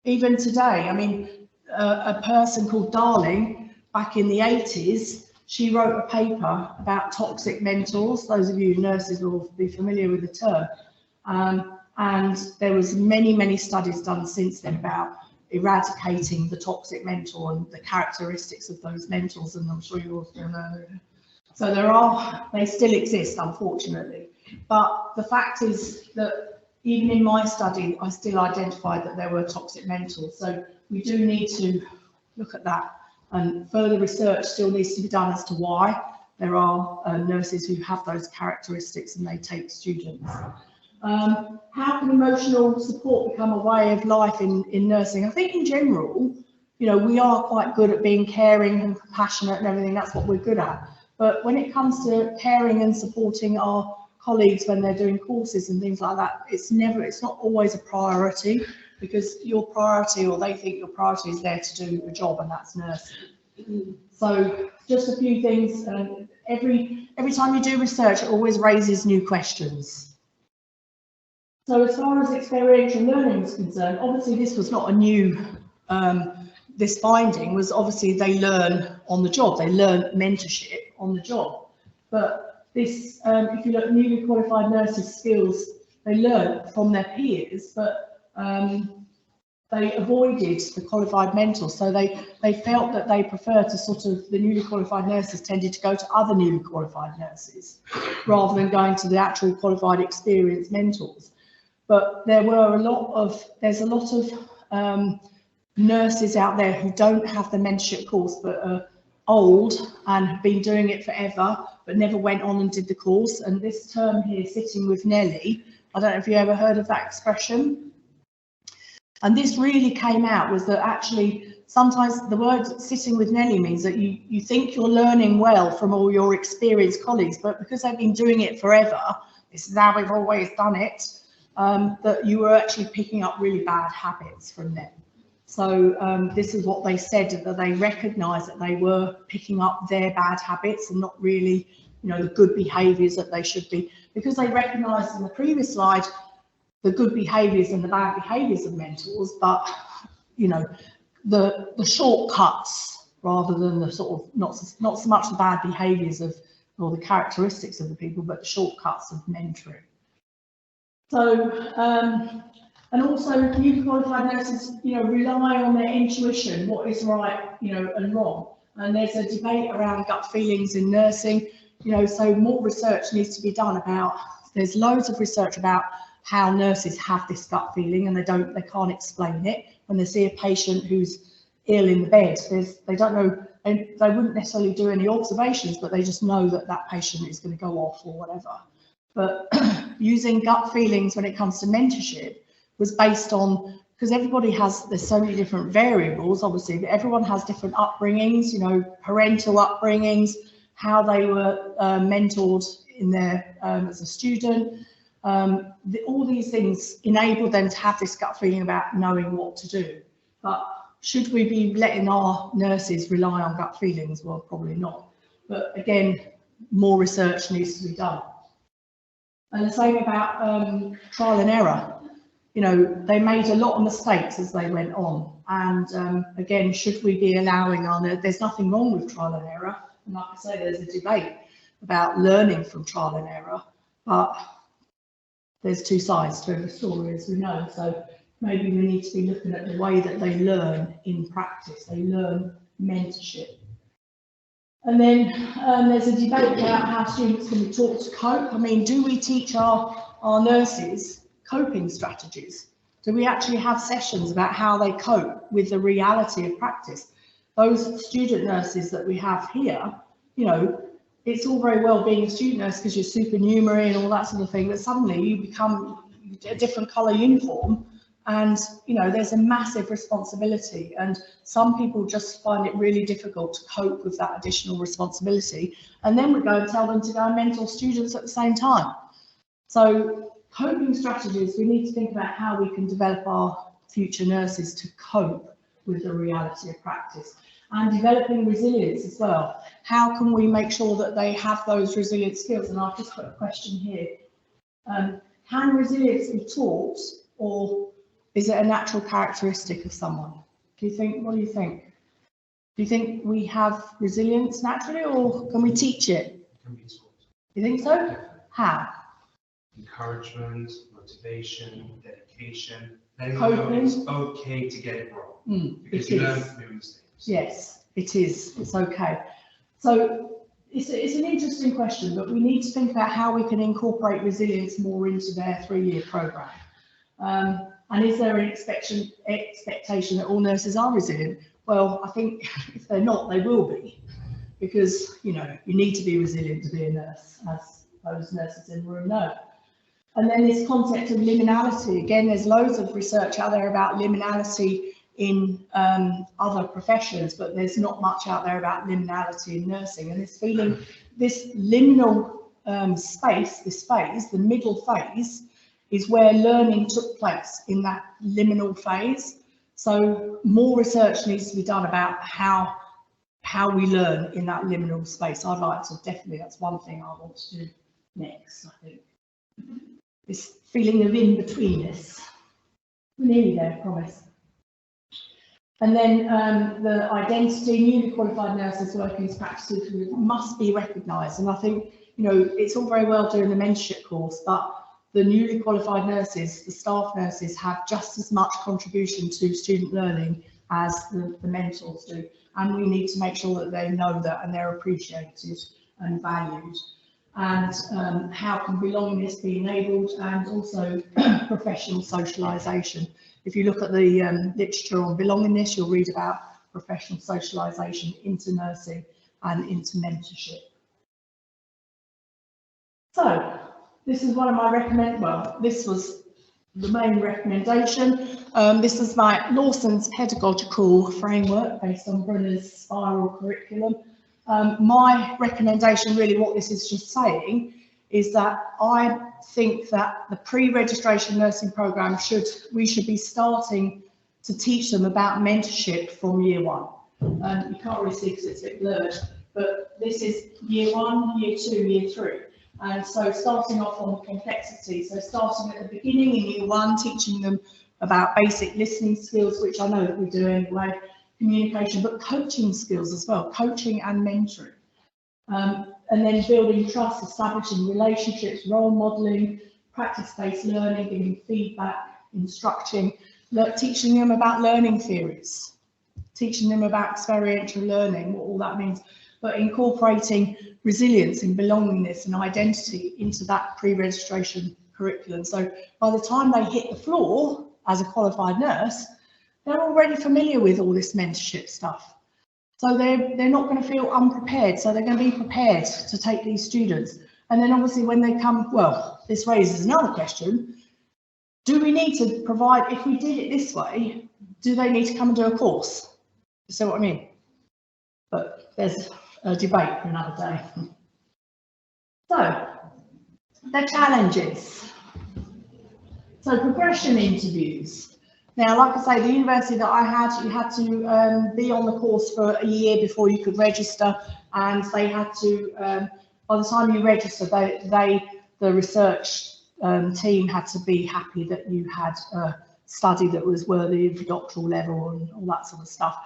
Even today, I mean, a person called Darling, back in the 80s, she wrote a paper about toxic mentors. Those of you nurses will be familiar with the term. And there was many studies done since then about eradicating the toxic mentor and the characteristics of those mentors, and I'm sure you all know. So they still exist, unfortunately. But the fact is that even in my study, I still identified that there were toxic mentors. So we do need to look at that, and further research still needs to be done as to why there are nurses who have those characteristics and they take students. How can emotional support become a way of life in nursing? I think in general, you know, we are quite good at being caring and compassionate and everything. That's what we're good at. But when it comes to caring and supporting our colleagues when they're doing courses and things like that, it's not always a priority, because your priority, or they think your priority, is there to do a job, and that's nursing. So just a few things. Every time you do research, it always raises new questions. So as far as experiential learning is concerned, obviously this was not a new, this finding was obviously they learn on the job, they learn mentorship on the job. But this, if you look at newly qualified nurses' skills, they learn from their peers, but they avoided the qualified mentors. So they felt that they preferred to sort of, the newly qualified nurses tended to go to other newly qualified nurses rather than going to the actual qualified experienced mentors. But there's a lot of nurses out there who don't have the mentorship course but are old and have been doing it forever but never went on and did the course. And this term here, sitting with Nelly, I don't know if you ever heard of that expression. And this really came out, was that actually sometimes the word sitting with Nelly means that you think you're learning well from all your experienced colleagues, but because they've been doing it forever, this is how we've always done it, that you were actually picking up really bad habits from them. So this is what they said, that they recognised that they were picking up their bad habits and not really, you know, the good behaviours that they should be, because they recognised in the previous slide the good behaviours and the bad behaviours of mentors, but, you know, the shortcuts rather than the sort of, not so much the bad behaviours of, or the characteristics of the people, but the shortcuts of mentoring. So, and also newly qualified nurses, you know, rely on their intuition, what is right, you know, and wrong. And there's a debate around gut feelings in nursing, you know, so more research needs to be done about, there's loads of research about how nurses have this gut feeling and they can't explain it. When they see a patient who's ill in the bed, they don't know and they wouldn't necessarily do any observations, but they just know that that patient is going to go off or whatever. But using gut feelings when it comes to mentorship was based on, because everybody has, there's so many different variables, obviously, but everyone has different upbringings, you know, parental upbringings, how they were mentored in their as a student. All these things enable them to have this gut feeling about knowing what to do. But should we be letting our nurses rely on gut feelings? Well, probably not. But again, more research needs to be done. And the same about trial and error. You know, they made a lot of mistakes as they went on. And again, should we be allowing there's nothing wrong with trial and error. And like I say, there's a debate about learning from trial and error, but there's two sides to every story, as we know. So maybe we need to be looking at the way that they learn in practice. They learn mentorship. And then there's a debate about how students can be taught to cope. I mean, do we teach our nurses coping strategies? Do we actually have sessions about how they cope with the reality of practice? Those student nurses that we have here, you know, it's all very well being a student nurse because you're supernumerary and all that sort of thing, but suddenly you become a different colour uniform, and you know, there's a massive responsibility, and some people just find it really difficult to cope with that additional responsibility, and then we go and tell them to go and mentor students at the same time. So coping strategies, we need to think about how we can develop our future nurses to cope with the reality of practice, and developing resilience as well. How can we make sure that they have those resilient skills? And I've just put a question here. Can resilience be taught, or is it a natural characteristic of someone? Do you think, what do you think? Do you think we have resilience naturally, or can we teach it? It can be taught. You think so? Definitely. How? Encouragement, motivation, dedication. Then you know it's okay to get it wrong, because you learn from your mistakes. Yes, it is. It's okay. So it's an interesting question, but we need to think about how we can incorporate resilience more into their 3-year programme. And is there an expectation that all nurses are resilient? Well, I think if they're not, they will be, because you know, you need to be resilient to be a nurse, as those nurses in the room know. And then this concept of liminality. Again, there's loads of research out there about liminality in other professions, but there's not much out there about liminality in nursing. And this feeling, this liminal space, this phase, the middle phase, is where learning took place, in that liminal phase. So more research needs to be done about how we learn in that liminal space. I'd like to, definitely, that's one thing I want to do next, I think. This feeling of in-betweenness. We're nearly there, I promise. And then the identity, newly qualified nurses working as practice must be recognised. And I think, you know, it's all very well doing the mentorship course, but the newly qualified nurses, the staff nurses, have just as much contribution to student learning as the mentors do. And we need to make sure that they know that and they're appreciated and valued. And how can belongingness be enabled, and also professional socialisation. If you look at the literature on belongingness, you'll read about professional socialisation into nursing and into mentorship. So this is one of my this was the main recommendation. This is my Lawson's pedagogical framework based on Brunner's spiral curriculum. My recommendation, really what this is just saying, is that I think that the pre-registration nursing programme we should be starting to teach them about mentorship from year 1. You can't really see because it's a bit blurred, but this is year 1, year 2, year 3. And so starting off on complexity, so starting at the beginning in year 1, teaching them about basic listening skills, which I know that we do anyway, communication, but coaching skills as well, coaching and mentoring. And then building trust, establishing relationships, role modelling, practice-based learning, giving feedback, instructing, teaching them about learning theories, teaching them about experiential learning, what all that means, but incorporating resilience and belongingness and identity into that pre-registration curriculum. So by the time they hit the floor as a qualified nurse, they're already familiar with all this mentorship stuff. So they're not going to feel unprepared. So they're going to be prepared to take these students. And then obviously when they come, well, this raises another question. Do we need to provide, if we did it this way, do they need to come and do a course? You see what I mean? But there's a debate for another day. So, the challenges. So, progression interviews. Now, like I say, the university that I had, you had to be on the course for a year before you could register, and they had to, by the time you register, the research team had to be happy that you had a study that was worthy of the doctoral level and all that sort of stuff.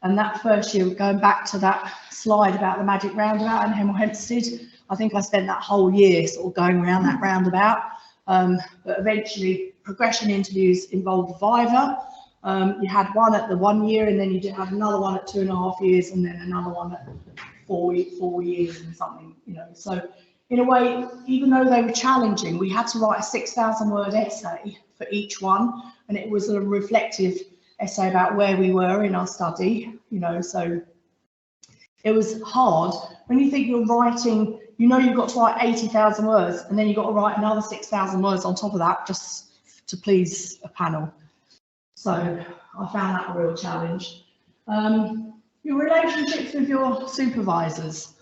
And that first year, going back to that slide about the magic roundabout in Hemel Hempstead, I think I spent that whole year sort of going around that roundabout. But eventually, progression interviews involved Viva. You had one at the 1 year, and then you did have another one at 2.5 years, and then another one at 4 years and something, you know. So in a way, even though they were challenging, we had to write a 6,000-word essay for each one, and it was a reflective essay about where we were in our study, you know. So it was hard when you think you're writing, you know, you've got to write 80,000 words, and then you've got to write another 6,000 words on top of that just to please a panel. So I found that a real challenge. Your relationships with your supervisors.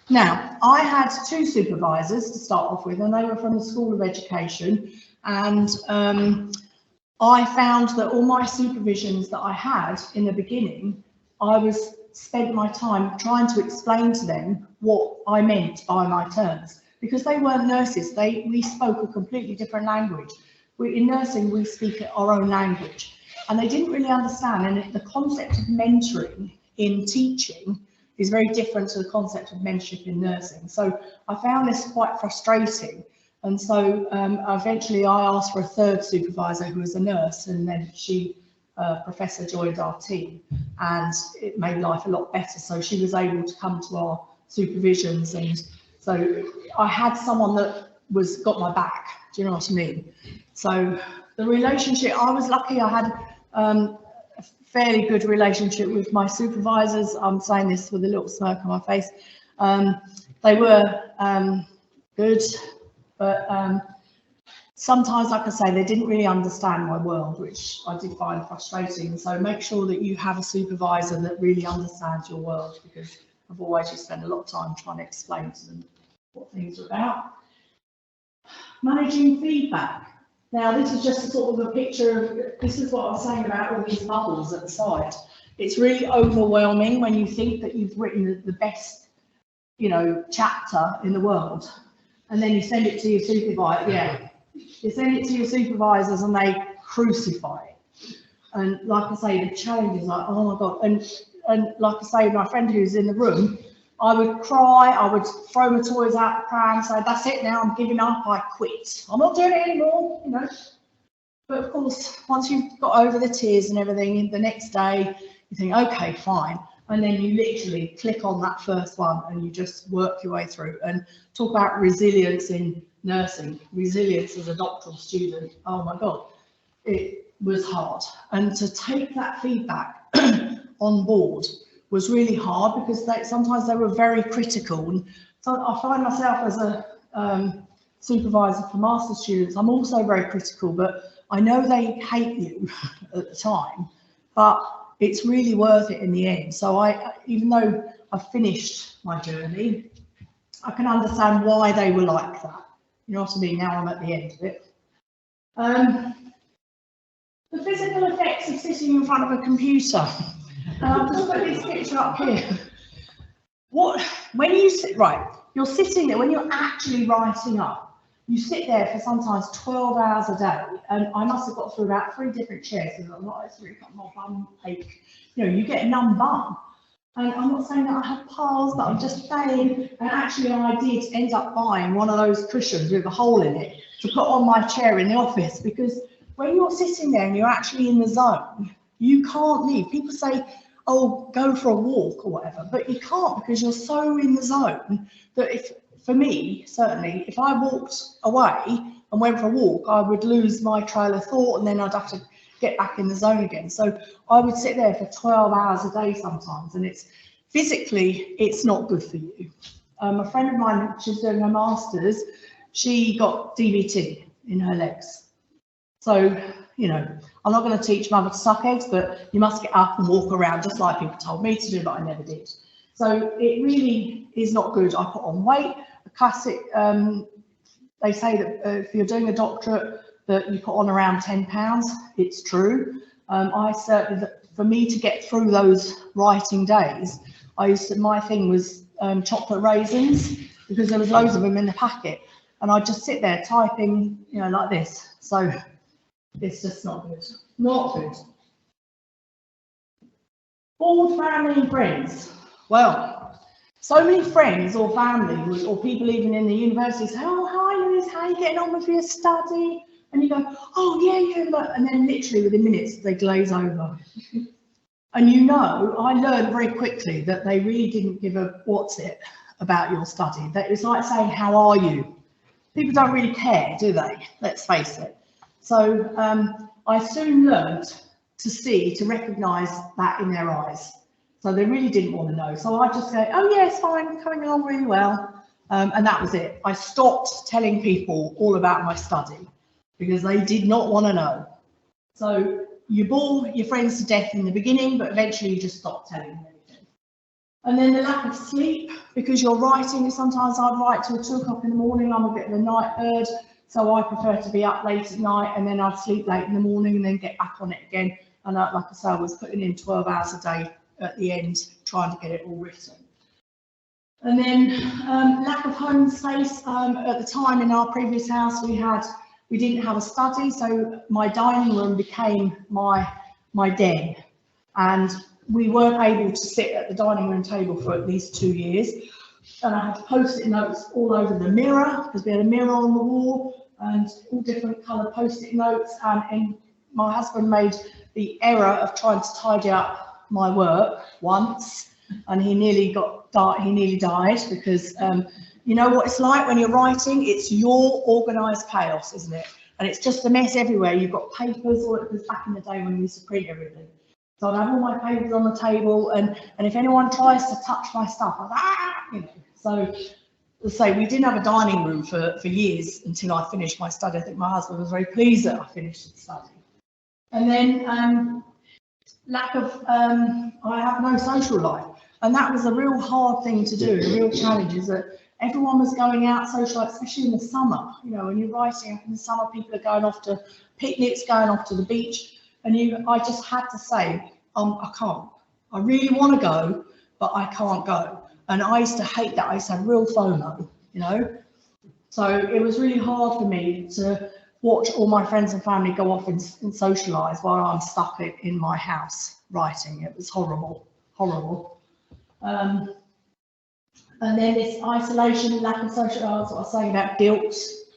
Now, I had 2 supervisors to start off with, and they were from the School of Education, and I found that all my supervisions that I had in the beginning, I spent my time trying to explain to them what I meant by my terms, because they weren't nurses. We spoke a completely different language. In nursing, we speak our own language, and they didn't really understand. And the concept of mentoring in teaching is very different to the concept of mentorship in nursing. So I found this quite frustrating. And so eventually I asked for a 3rd supervisor who was a nurse, and then Professor joined our team, and it made life a lot better. So she was able to come to our supervisions, and so I had someone that got my back. Do you know what I mean? So the relationship, I was lucky. I had a fairly good relationship with my supervisors. I'm saying this with a little smirk on my face. They were good, but sometimes, like I say, they didn't really understand my world, which I did find frustrating. So make sure that you have a supervisor that really understands your world, because otherwise you spend a lot of time trying to explain to them what things are about. Managing feedback. Now, this is just a sort of a picture of, this is what I was saying about all these bubbles at the side. It's really overwhelming when you think that you've written the best, you know, chapter in the world, and then you send it to your supervisor. Yeah, you send it to your supervisors and they crucify it. And like I say, the challenge is like, oh my God. And like I say, my friend who's in the room, I would cry, I would throw my toys out the pram, say, that's it now, I'm giving up, I quit. I'm not doing it anymore, you know. But of course, once you've got over the tears and everything, the next day, you think, okay, fine. And then you literally click on that first one and you just work your way through. And talk about resilience in nursing, resilience as a doctoral student. Oh my God, it was hard. And to take that feedback on board was really hard, because sometimes they were very critical. And so I find myself as a supervisor for master's students, I'm also very critical, but I know they hate you at the time, but it's really worth it in the end. So even though I've finished my journey, I can understand why they were like that. You know what I mean? Now I'm at the end of it. The physical effects of sitting in front of a computer. I've just put this picture up here. When you sit, right, you're sitting there, when you're actually writing up, you sit there for sometimes 12 hours a day, and I must have got through about 3 different chairs, because I'm not, it's really got my bum ache. You know, you get a numb bum. And I'm not saying that I have piles, but I'm just saying, and actually I did end up buying one of those cushions with a hole in it to put on my chair in the office, because when you're sitting there and you're actually in the zone, you can't leave. People say, oh, go for a walk or whatever, but you can't, because you're so in the zone that for me, certainly, if I walked away and went for a walk, I would lose my trail of thought, and then I'd have to get back in the zone again. So I would sit there for 12 hours a day sometimes, and it's physically, it's not good for you. A friend of mine, she's doing her master's, she got DVT in her legs. So, you know, I'm not going to teach mother to suck eggs, but you must get up and walk around just like people told me to do, but I never did. So it really is not good. I put on weight. A classic, they say that if you're doing a doctorate, that you put on around 10 pounds. It's true. I certainly, for me to get through those writing days, my thing was chocolate raisins, because there was loads of them in the packet, and I'd just sit there typing, you know, like this. So it's just not good. Not good. Bored family and friends. Well, so many friends or family or people even in the university say, oh, hi Louise, how are you getting on with your study? And you go, oh yeah, and then literally within minutes they glaze over. And you know, I learned very quickly that they really didn't give a what's it about your study. That it's like saying, how are you? People don't really care, do they? Let's face it. So I soon learned to recognise that in their eyes. So they really didn't want to know. So I just say, oh yeah, it's fine, coming along really well. And that was it. I stopped telling people all about my study because they did not want to know. So you bore your friends to death in the beginning, but eventually you just stop telling them anything. And then the lack of sleep, because you're writing, sometimes I'd write till 2 o'clock in the morning. I'm a bit of a night bird, so I prefer to be up late at night, and then I'd sleep late in the morning and then get back on it again. And like I say, I was putting in 12 hours a day at the end, trying to get it all written. And then lack of home space. At the time in our previous house, we didn't have a study, so my dining room became my den, and we weren't able to sit at the dining room table for at least 2 years. And I had post-it notes all over the mirror, because we had a mirror on the wall and all different colour post-it notes. And my husband made the error of trying to tidy up my work once, and he nearly died because you know what it's like when you're writing, it's your organised chaos, isn't it? And it's just a mess everywhere. You've got papers, or it was back in the day when we used to print everything. So I'd have all my papers on the table, and if anyone tries to touch my stuff, I'd, you know. So, let's say we didn't have a dining room for years until I finished my study. I think my husband was very pleased that I finished the study. And then lack of, I have no social life. And that was a real hard thing to do. The real challenge is that everyone was going out social, especially in the summer. You know, when you're writing in the summer, people are going off to picnics, going off to the beach. And I just had to say, I can't. I really want to go, but I can't go. And I used to hate that. I used to have real FOMO, you know. So it was really hard for me to watch all my friends and family go off and socialise while I'm stuck in my house writing. It was horrible, horrible. And then this isolation, lack of social, what I was saying about guilt.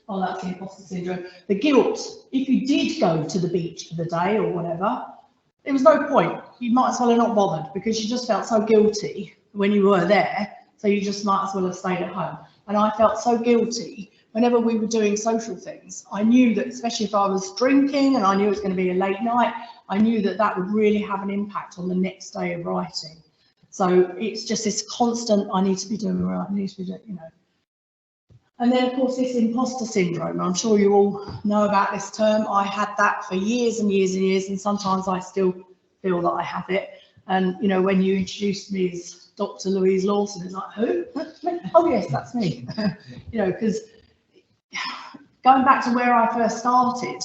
Oh, that's the imposter syndrome. The guilt, if you did go to the beach for the day or whatever, there was no point. You might as well have not bothered, because you just felt so guilty when you were there. So you just might as well have stayed at home. And I felt so guilty whenever we were doing social things. I knew that, especially if I was drinking and I knew it was going to be a late night, I knew that that would really have an impact on the next day of writing. So it's just this constant, I need to be doing right, I need to be doing, you know. And then, of course, this imposter syndrome. I'm sure you all know about this term. I had that for years and years and years, and sometimes I still feel that I have it. And, you know, when you introduced me as Dr. Louise Lawson, it's like, who? Oh, yes, that's me. You know, because going back to where I first started,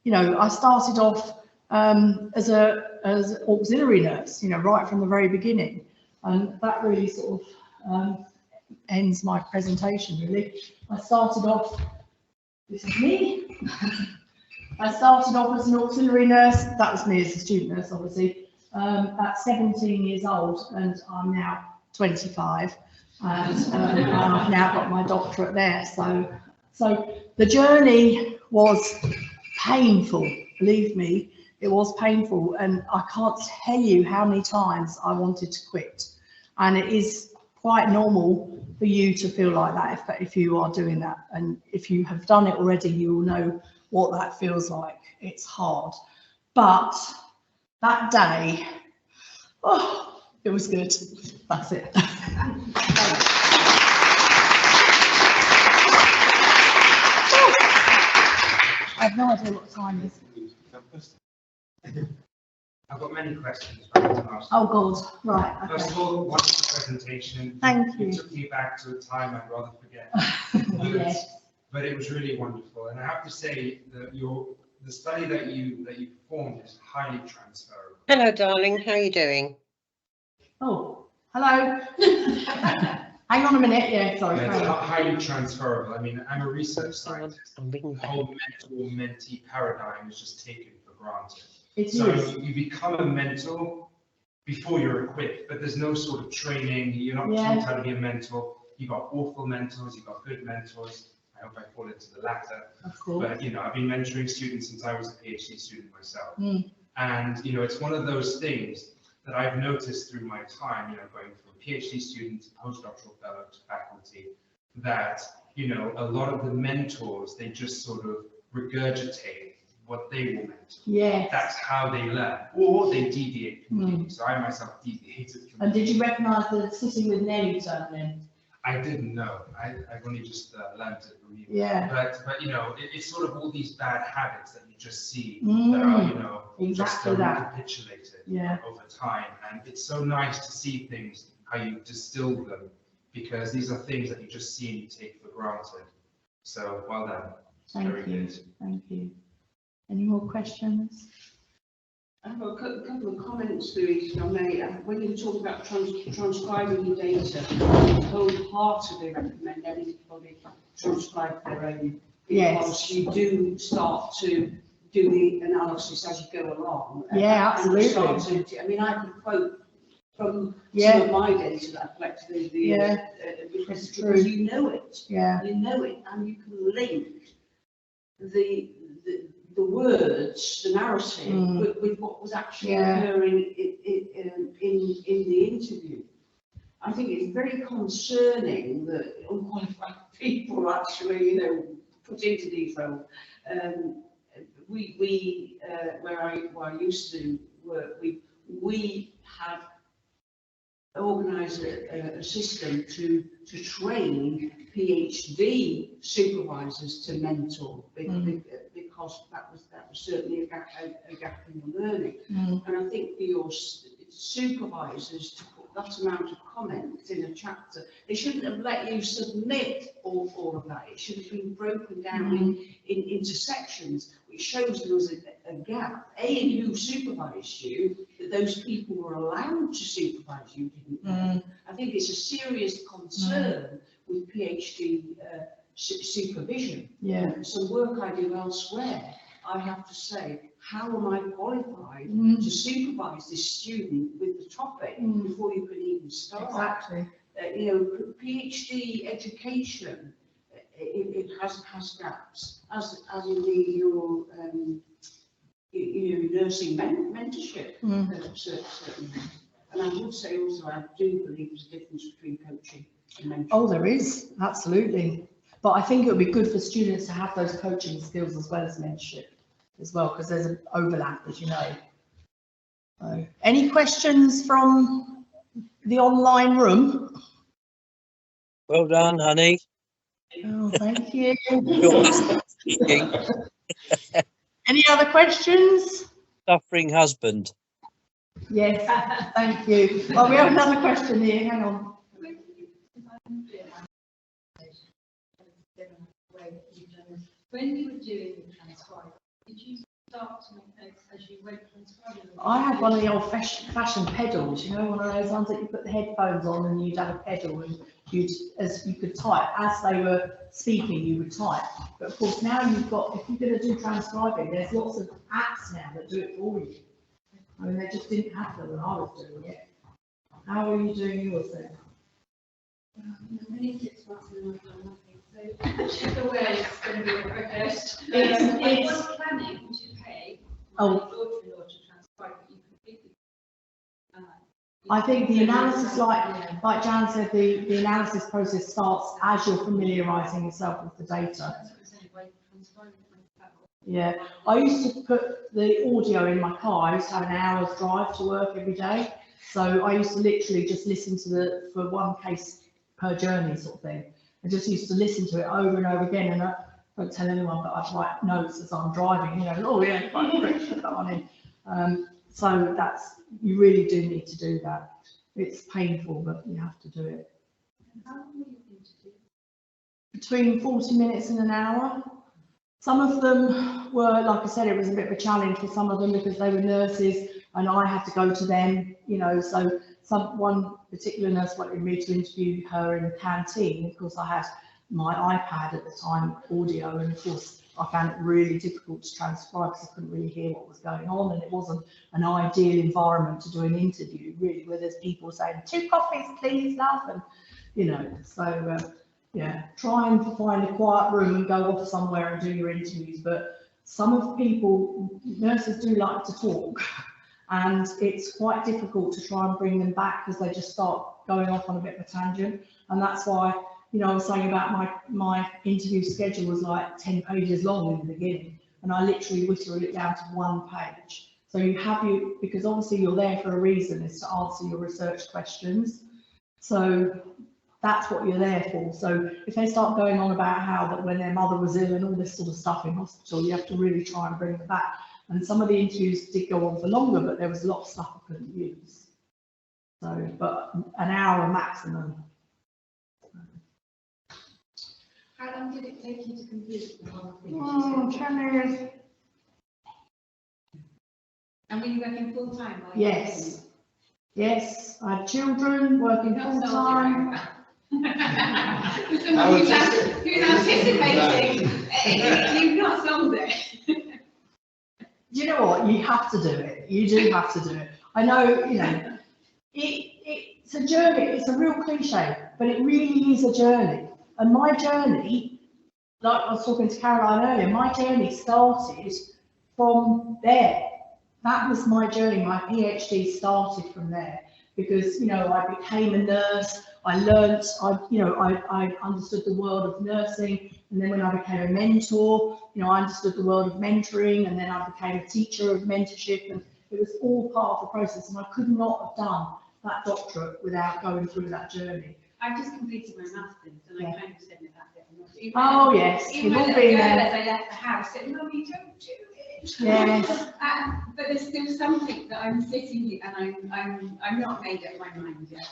you know, I started off as an auxiliary nurse, you know, right from the very beginning. And that really sort of ends my presentation, really. I started off, this is me. I started off as an auxiliary nurse. That was me as a student nurse, obviously, at 17 years old, and I'm now 25. And I've now got my doctorate there. So the journey was painful, believe me. It was painful, and I can't tell you how many times I wanted to quit. And it is quite normal for you to feel like that if you are doing that. And if you have done it already, you will know what that feels like. It's hard. But that day, oh, it was good. That's it. I have no idea what time is. I've got many questions to ask. Oh God, right. Okay. First of all, wonderful presentation. Thank you. It took me back to a time I'd rather forget. Yes. But it was really wonderful, and I have to say that the study that you performed is highly transferable. Hello, darling. How are you doing? Oh, hello. Hang on a minute. Yeah, sorry. It's Carry on. highly transferable. I mean, I'm a research scientist. I'm ringing The back. whole mentor-mentee paradigm is just taken for granted. It So is. you become a mentor before you're equipped, but there's no sort of training. You're not Yeah. taught how to be a mentor. You've got awful mentors, you've got good mentors. I hope I fall into the latter. Of course. But, I've been mentoring students since I was a PhD student myself. Mm. And, it's one of those things that I've noticed through my time, going from PhD student to postdoctoral fellow to faculty, that, a lot of the mentors, they just sort of regurgitate what they will mentor. Yes. That's how they learn, or they deviate completely. So I myself deviated completely. And did you recognise the sitting with Nelly term then? I didn't know. I've only just learned it from you. Yeah. But it's sort of all these bad habits that you just see that Mm. are, Exactly just that. recapitulated Yeah. over time. And it's so nice to see things, how you distill them, because these are things that you just see and you take for granted. So well done. Very Thank you. good. Thank you. Any more questions? I have a couple of comments, Louise, if I may. When you talk about transcribing your data, I wholeheartedly recommend anybody transcribe their own. Yes. Because you do start to do the analysis as you go along. Yeah, And you absolutely. start to, I can quote from Yeah. some of my data that I've collected, Yeah. because It's true. you know it. Yeah. You know it, and you can link the words, the narrative, Mm. with what was actually Yeah. occurring in the interview. I think it's very concerning that unqualified people are actually, put into these roles. Where I used to work, we had organised a system to train PhD supervisors to mentor, because that was certainly a gap in the learning. Mm. And I think for your supervisors to put that amount of comment in a chapter, they shouldn't have let you submit all of that. It should have been broken down into sections, which shows there was a gap. In who supervised you, that those people were allowed to supervise you didn't know. I think it's a serious concern with PhD supervision. Yeah. Some work I do elsewhere, I have to say, how am I qualified to supervise this student with the topic before you can even start? Exactly. PhD education, it has gaps, as indeed your nursing mentorship, certainly. And I would say also, I do believe there's a difference between coaching and mentoring. Oh, there is, absolutely. But I think it would be good for students to have those coaching skills as well as mentorship as well, because there's an overlap, as you know. So, any questions from the online room? Well done, honey. Oh, thank you. Your speaking. Any other questions? Suffering husband. Yes, thank you. Well, we have another question here, hang on. When you were doing the transcribe, did you start to make notes as you went transcribing? I had one of the old-fashioned pedals, one of those ones that you put the headphones on and you'd have a pedal and you could type. As they were speaking, you would type. But of course, now you've got, if you're going to do transcribing, there's lots of apps now that do it for you. I mean, they just didn't have them when I was doing it. How are you doing yours then? Many 6 months and I've done nothing. So just aware it's going to be a protest. It's I was planning to pay my Oh. daughter-in-law to transcribe, but you completely. I think the analysis, like Jan said, the analysis process starts as you're familiarising yourself with the data. That's what I'm saying, by transcribing it myself. Yeah, I used to put the audio in my car. I used to have an hour's drive to work every day. So I used to literally just listen to for one case per journey sort of thing. I just used to listen to it over and over again, and I don't tell anyone, but I'd write notes as I'm driving, you know, oh yeah, quite quick, put that one in. So you really do need to do that. It's painful, but you have to do it. How long were you interviewed? Between 40 minutes and an hour. Some of them were, like I said, it was a bit of a challenge for some of them because they were nurses and I had to go to them, you know, so one particular nurse wanted me to interview her in the canteen. Of course, I had my iPad at the time, audio, and of course, I found it really difficult to transcribe because I couldn't really hear what was going on, and it wasn't an ideal environment to do an interview, really, where there's people saying, 2 coffees, please, love, and, you know, so, yeah, try and find a quiet room and go off somewhere and do your interviews. But some of nurses do like to talk, and it's quite difficult to try and bring them back because they just start going off on a bit of a tangent. And that's why, you know, I was saying about my interview schedule was like 10 pages long in the beginning, and I literally whittled it down to 1 page. So because obviously you're there for a reason, is to answer your research questions. So that's what you're there for. So if they start going on about how that when their mother was ill and all this sort of stuff in hospital, you have to really try and bring them back. And some of the interviews did go on for longer, but there was a lot of stuff I couldn't use. So, but an hour maximum. How long did it take you to complete the whole thing? 10 years. And were you working full time? Yes. Yes, I had children working full time. Who's anticipating? You've not sold it. You know what? You have to do it. You do have to do it. I know, you know, it's a journey. It's a real cliche, but it really is a journey. And my journey, like I was talking to Caroline earlier, my journey started from there. That was my journey. My PhD started from there because, you know, I became a nurse. I learnt, I understood the world of nursing. And then when I became a mentor, you know, I understood the world of mentoring. And then I became a teacher of mentorship. And it was all part of the process. And I could not have done that doctorate without going through that journey. I've just completed my master's and I kind of said that bit. Oh, yes. Even We've all as been there. I left the house, said, Mummy, don't do it. Yes. But there's still something that I'm sitting here and I'm not made up my mind yet.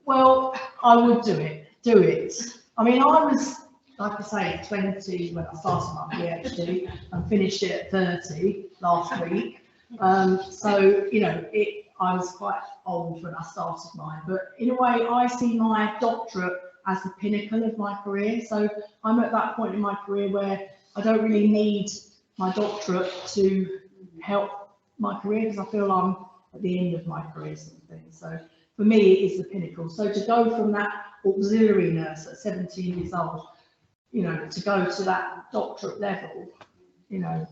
Well, I would do it. Do it. I mean, I was, like I say, 20 when I started my PhD and finished it at 30 last week. So, you know, I was quite old when I started mine, but in a way I see my doctorate as the pinnacle of my career. So I'm at that point in my career where I don't really need my doctorate to help my career because I feel I'm at the end of my career sort of thing. So for me, it is the pinnacle. So to go from that auxiliary nurse at 17 years old, you know, to go to that doctorate level, you know,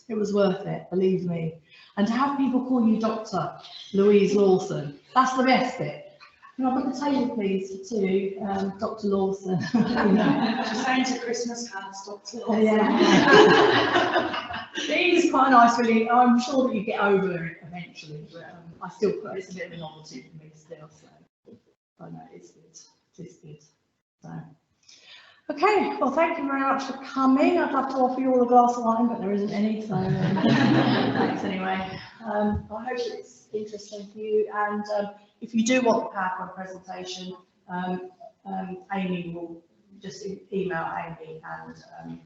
it was worth it, believe me. And to have people call you Dr Louise Lawson, that's the best bit. Can I put the table, please, to Dr Lawson? You know. She's saying to Christmas cards, Dr Lawson. Yeah. It is quite nice, really. I'm sure that you get over it eventually, but I still put it's a bit of a novelty for me still. So I know it's good. It's good. So. Okay, well, thank you very much for coming. I'd love to offer you all a glass of wine, but there isn't any, so thanks anyway. I hope it's interesting for you, and if you do want the PowerPoint presentation, Amy will just email Amy and